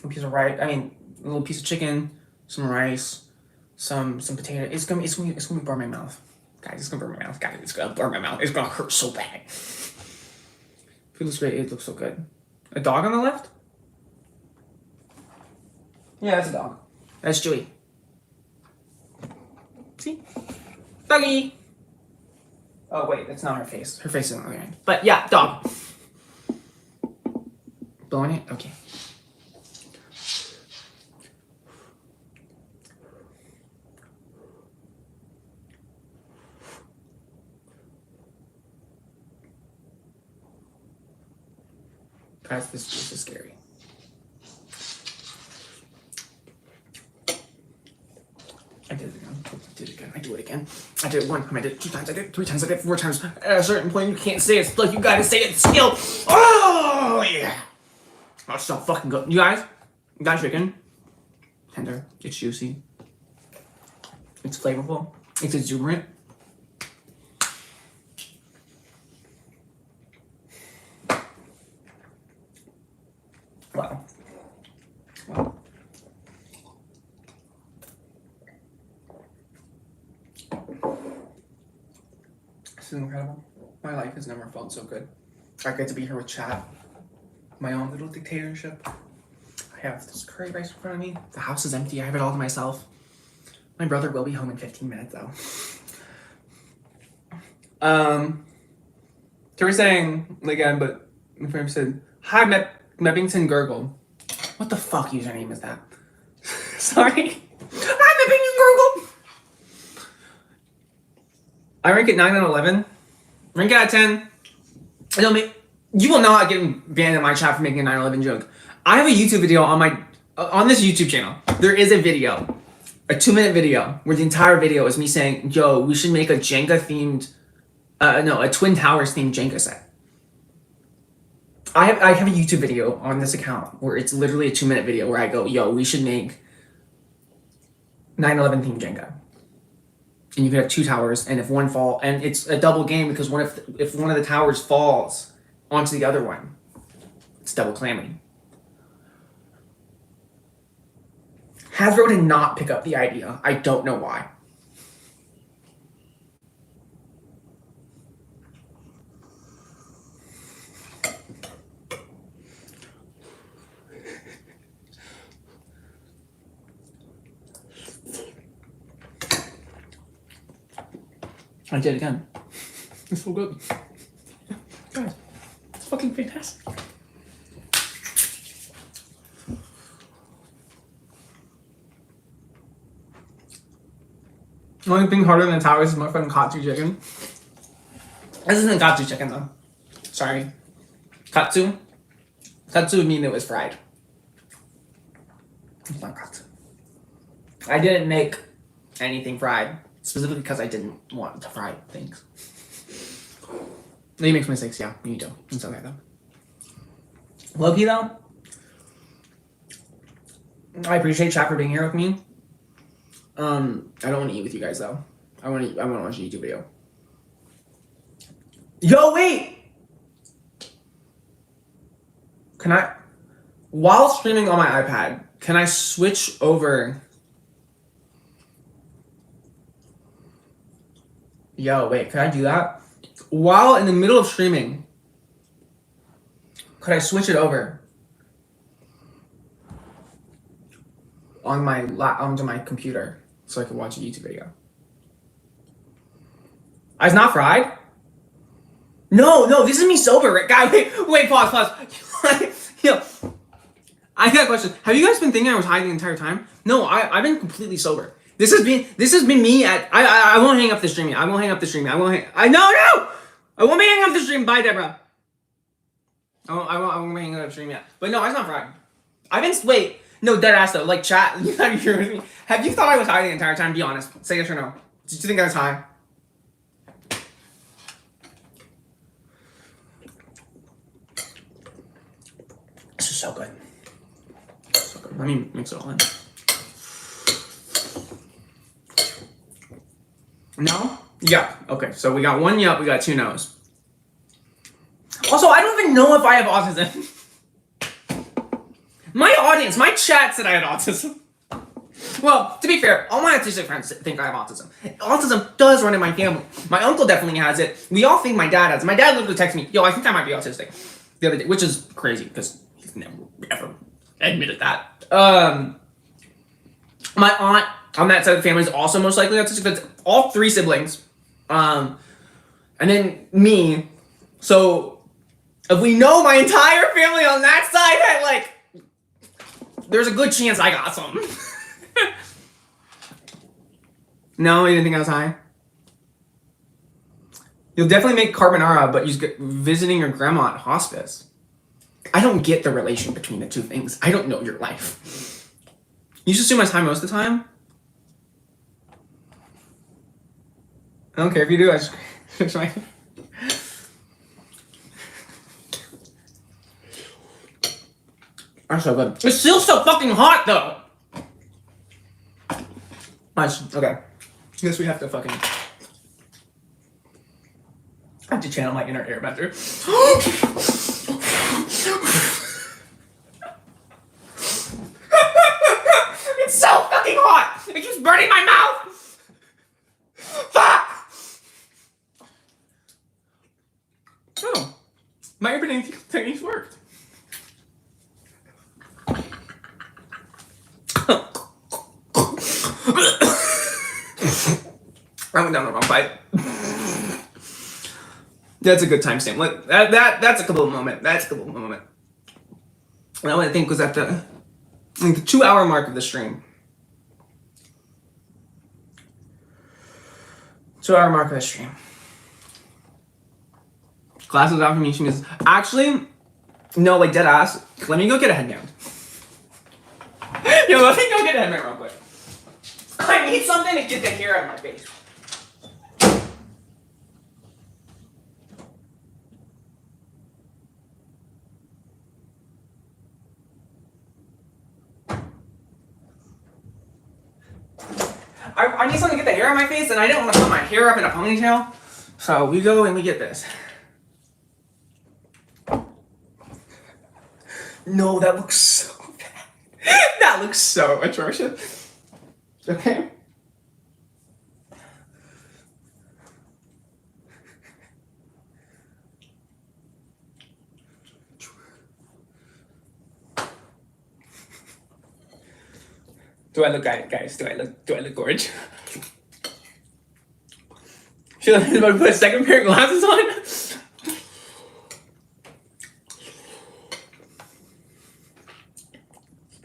a piece of rice. A little piece of chicken, some rice, some potato. It's gonna burn my mouth, guys. It's gonna burn my mouth, guys. It's gonna burn my mouth. It's gonna hurt so bad. Food looks great. It looks so good. A dog on the left? Yeah, that's a dog. That's Joey. See, doggy. Oh wait, that's not her face. Her face is on the other end. But yeah, dog. Blowing it? Okay. Guys, this is scary. I did it again. I do it again. I did it 1 time. I did it 2 times. I did it 3 times. I did it 4 times. At a certain point, you can't say it. Like, you gotta say it. Skill. Oh yeah. That's so fucking good. You guys, got chicken. Tender. It's juicy. It's flavorful. It's exuberant. Wow. Wow. This is incredible. My life has never felt so good. I get to be here with chat. My own little dictatorship. I have this curry rice in front of me. The house is empty. I have it all to myself. My brother will be home in 15 minutes though. They were saying again, but my friend said, "Hi, Meppington Gurgle." What the fuck username is that? Sorry. Hi, Meppington Gurgle. I rank it 9 out of 11. Rank it out of 10. You will not get banned in my chat for making a 9/11 joke. I have a YouTube video on this YouTube channel. There is a video, a 2-minute video, where the entire video is me saying, "Yo, we should make a Jenga themed, a Twin Towers themed Jenga set." I have a YouTube video on this account where it's literally a 2-minute video where I go, "Yo, we should make 9/11 themed Jenga." And you could have 2 towers, and if one fall, and it's a double game because if one of the towers falls onto the other one, it's double clamming. Hasbro did not pick up the idea. I don't know why. I did it again. It's so good. Guys, it's fucking fantastic. The only thing harder than towers is my fucking katsu chicken. This isn't katsu chicken though. Sorry. Katsu? Katsu would mean it was fried. It's not katsu. I didn't make anything fried. Specifically because I didn't want to fry things. You make mistakes, yeah. You do. It's okay though. Loki though, I appreciate chat for being here with me. I don't want to eat with you guys though. I want to watch a YouTube video. Yo, wait! Can I, while streaming on my iPad, can I switch over? Yo, wait, can I do that? While in the middle of streaming, could I switch it over on my onto my computer so I can watch a YouTube video? It's not fried? No, this is me sober. Guy, wait, pause. Yo, I got a question. Have you guys been thinking I was high the entire time? No, I've been completely sober. This has been me at, I won't hang up the stream yet. I won't be hanging up the stream. Bye, Deborah. I won't be hanging up the stream yet. But no, it's not fried. Wait, no, dead ass though. Like, chat, you gotta hear with me. Have you thought I was high the entire time? Be honest. Say yes or no. Did you think I was high? This is so good. So good. Let me mix it all in. No? Yeah. Okay, so we got one yup, we got two no's. Also, I don't even know if I have autism. My audience, my chat said I had autism. Well, to be fair, all my autistic friends think I have autism. Autism does run in my family. My uncle definitely has it. We all think my dad has it. My dad literally texted me, yo, I think I might be autistic the other day, which is crazy because he's never, ever admitted that. My aunt on that side of the family is also most likely autistic, but all three siblings. And then me. So, if we know my entire family on that side, there's a good chance I got some. No, you didn't think I was high? You'll definitely make carbonara, but you're visiting your grandma at hospice. I don't get the relation between the two things. I don't know your life. You just assume I was high most of the time? I don't care if you do. I just my... That's so good. It's still so fucking hot, though. Nice. Okay. I guess we have to fucking... I have to channel my inner airbender. It's so fucking hot! It keeps burning my mouth! Fuck! Oh. My urban techniques worked. I went down the wrong pipe. That's a good timestamp. That's a couple moment. That's a couple moment. And I think was at the 2-hour mark of the stream. 2-hour mark of the stream. Glasses affirmation is actually no, like dead ass. Let me go get a headband. Yo, let me go get a headband real quick. I need something to get the hair out of my face. I need something to get the hair out of my face, and I didn't want to put my hair up in a ponytail. So we go and we get this. No, that looks so bad. That looks so atrocious. Okay. Do I look, guys? Do I look gorgeous? Should I about to put a second pair of glasses on?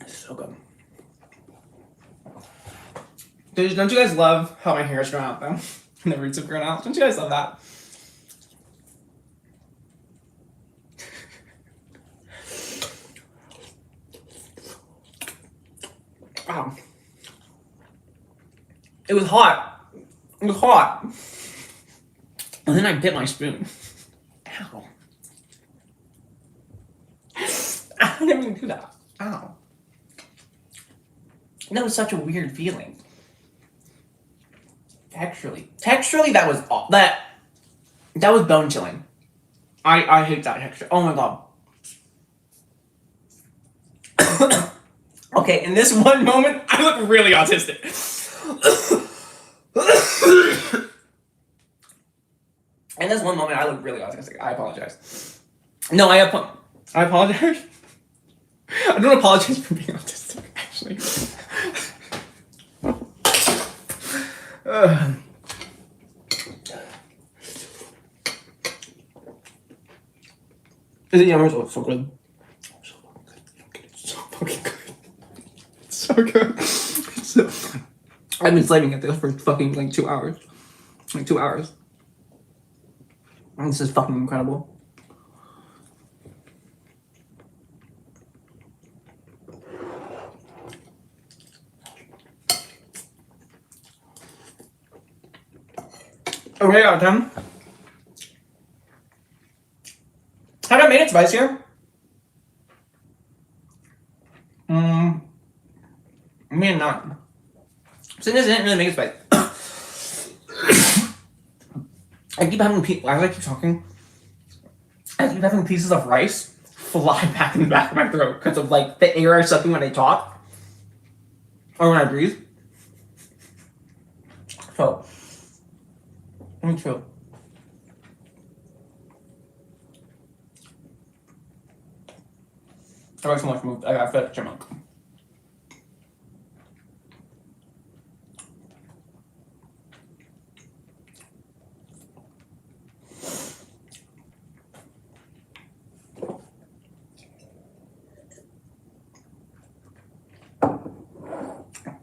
So good. Don't you guys love how my hair is grown out though? And the roots have grown out. Don't you guys love that? Wow. It was hot. It was hot. And then I bit my spoon. Ow. I didn't even do that. Ow. That was such a weird feeling. Texturally, that was that was bone chilling. I hate that texture. Oh my god. Okay, in this one moment, I look really autistic. In this one moment, I look really autistic. I apologize. No, I apologize. I don't apologize for being autistic, actually. Is it yummy? Oh, it's so good. So fucking good. So good. So, I've been slaving at this for fucking like 2 hours. Like 2 hours. And this is fucking incredible. Okay, out of 10. Have I made it spicier? I mean, not. So this didn't really make it spicy. I keep having as I keep talking, I keep having pieces of rice fly back in the back of my throat because of like the air I suck in when I talk or when I breathe. So let me chill. I got so much moved. I feel like a chipmunk.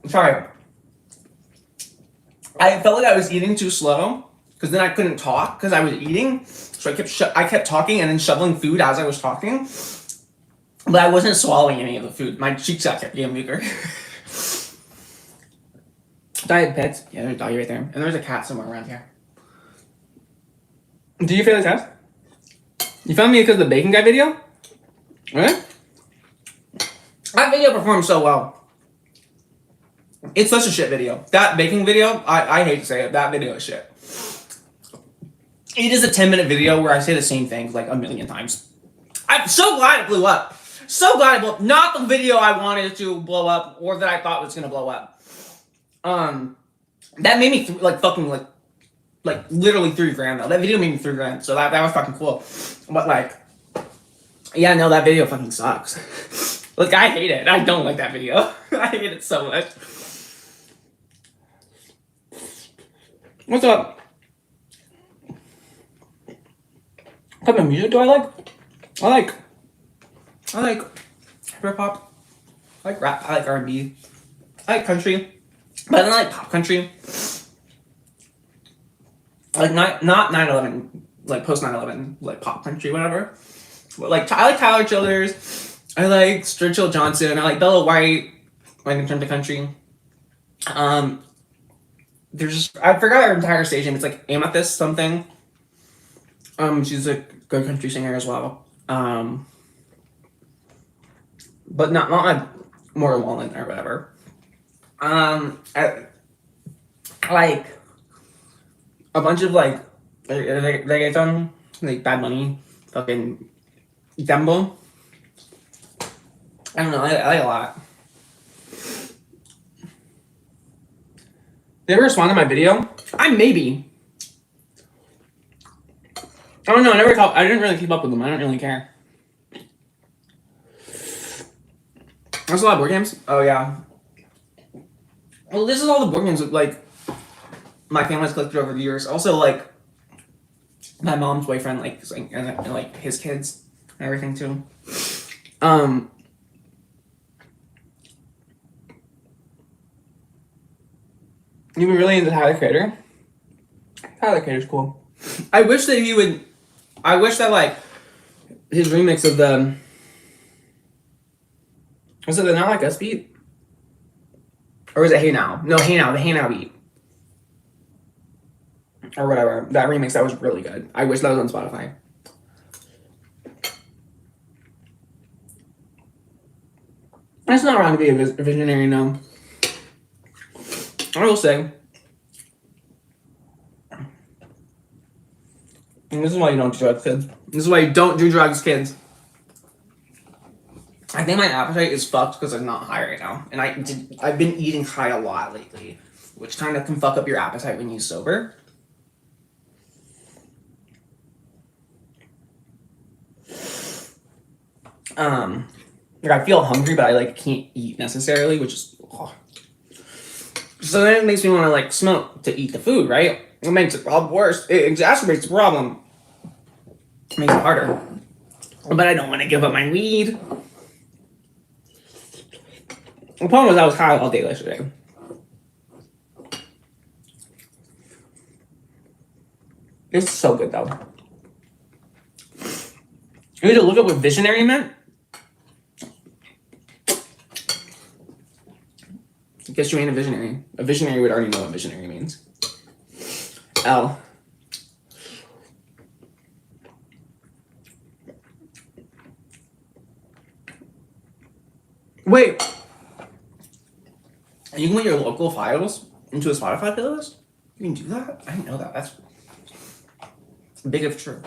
Sorry. I felt like I was eating too slow because then I couldn't talk because I was eating. So I kept talking and then shoveling food as I was talking. But I wasn't swallowing any of the food. My cheeks kept getting weaker. Diet pets. Yeah, there's a doggy right there. And there's a cat somewhere around here. Do you feel the test? You found me because of the bacon guy video? Really? That video performed so well. It's such a shit video. That baking video, I hate to say it, that video is shit. It is a 10-minute video where I say the same thing like a million times. I'm so glad it blew up. So glad it blew up. Not the video I wanted to blow up or that I thought was gonna blow up. That made me fucking literally $3,000 though. That video made me $3,000, so that was fucking cool. But like, yeah, no, that video fucking sucks. Like, I hate it. I don't like that video. I hate it so much. What's up? What type of music do I like? I like hip hop. I like rap. I like R&B. I like country. But I don't like pop country. Like not 9/11, like post 9/11, like pop country, whatever. But like I like Tyler Childers. I like Sturgill Johnson. I like Bella White. Like in terms of country. There's I forgot her entire stage name. It's like Amethyst something. She's a good country singer as well. But not like Morgan Wallen or whatever. I like a bunch of like reggaeton, like Bad Money, fucking Dembo. I don't know. I like a lot. They ever respond to my video? Maybe. I don't know. I didn't really keep up with them. I don't really care. There's a lot of board games. Oh yeah. Well, this is all the board games that, like, my family's collected over the years. Also, like, my mom's boyfriend, like, and like his kids and everything too. You been really into Tyler Creator? Tyler Creator's cool. I wish that like his remix of the was it the Not Like Us beat? Or was it Hey Now? No, Hey Now, the Hey Now beat. Or whatever. That remix, that was really good. I wish that was on Spotify. It's not wrong to be a visionary, no. I will say, and this is why you don't do drugs, kids. This is why you don't do drugs, kids. I think my appetite is fucked because I'm not high right now. And I've been eating high a lot lately, which kind of can fuck up your appetite when you're sober. Like I feel hungry, but I like can't eat necessarily, which is so then it makes me want to like smoke to eat the food, right? It makes it worse. It exacerbates the problem. It makes it harder. But I don't want to give up my weed. The problem was I was high all day yesterday. It's so good though. You need to look up what visionary meant. I guess you ain't a visionary. A visionary would already know what visionary means. L. Wait. You can put your local files into a Spotify playlist? You can do that? I didn't know that. That's big if true.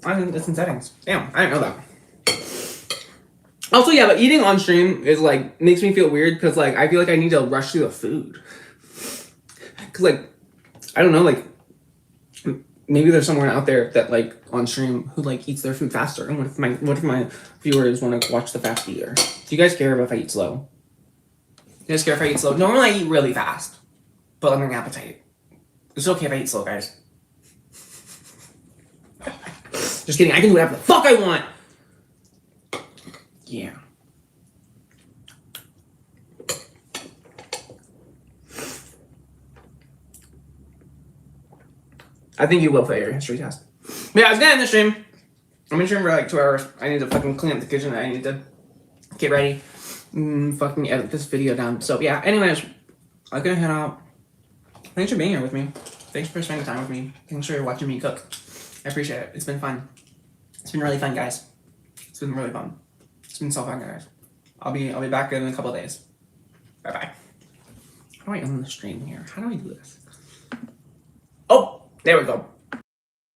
I think it's in settings. Damn, I didn't know that. Also, yeah, but eating on stream is like makes me feel weird because like I feel like I need to rush through the food. Cause like I don't know, like maybe there's someone out there that like on stream who like eats their food faster. And what if my viewers want to watch the fast eater? Do you guys care if I eat slow? You guys care if I eat slow? Normally I eat really fast, but I'm an appetite. It's okay if I eat slow, guys. Just kidding. I can do whatever the fuck I want. Yeah. I think you will fail your history test. But yeah, I was gonna end the stream. I'm in stream for like 2 hours. I need to fucking clean up the kitchen. I need to get ready. Fucking edit this video down. So yeah, anyways, I'm gonna head out. Thanks for being here with me. Thanks for spending time with me. Thanks for watching me cook. I appreciate it. It's been fun. It's been really fun, guys. It's been really fun. It's been so fun, guys. I'll be back in a couple of days. Bye bye. How do I end the stream here? How do I do this? Oh, there we go.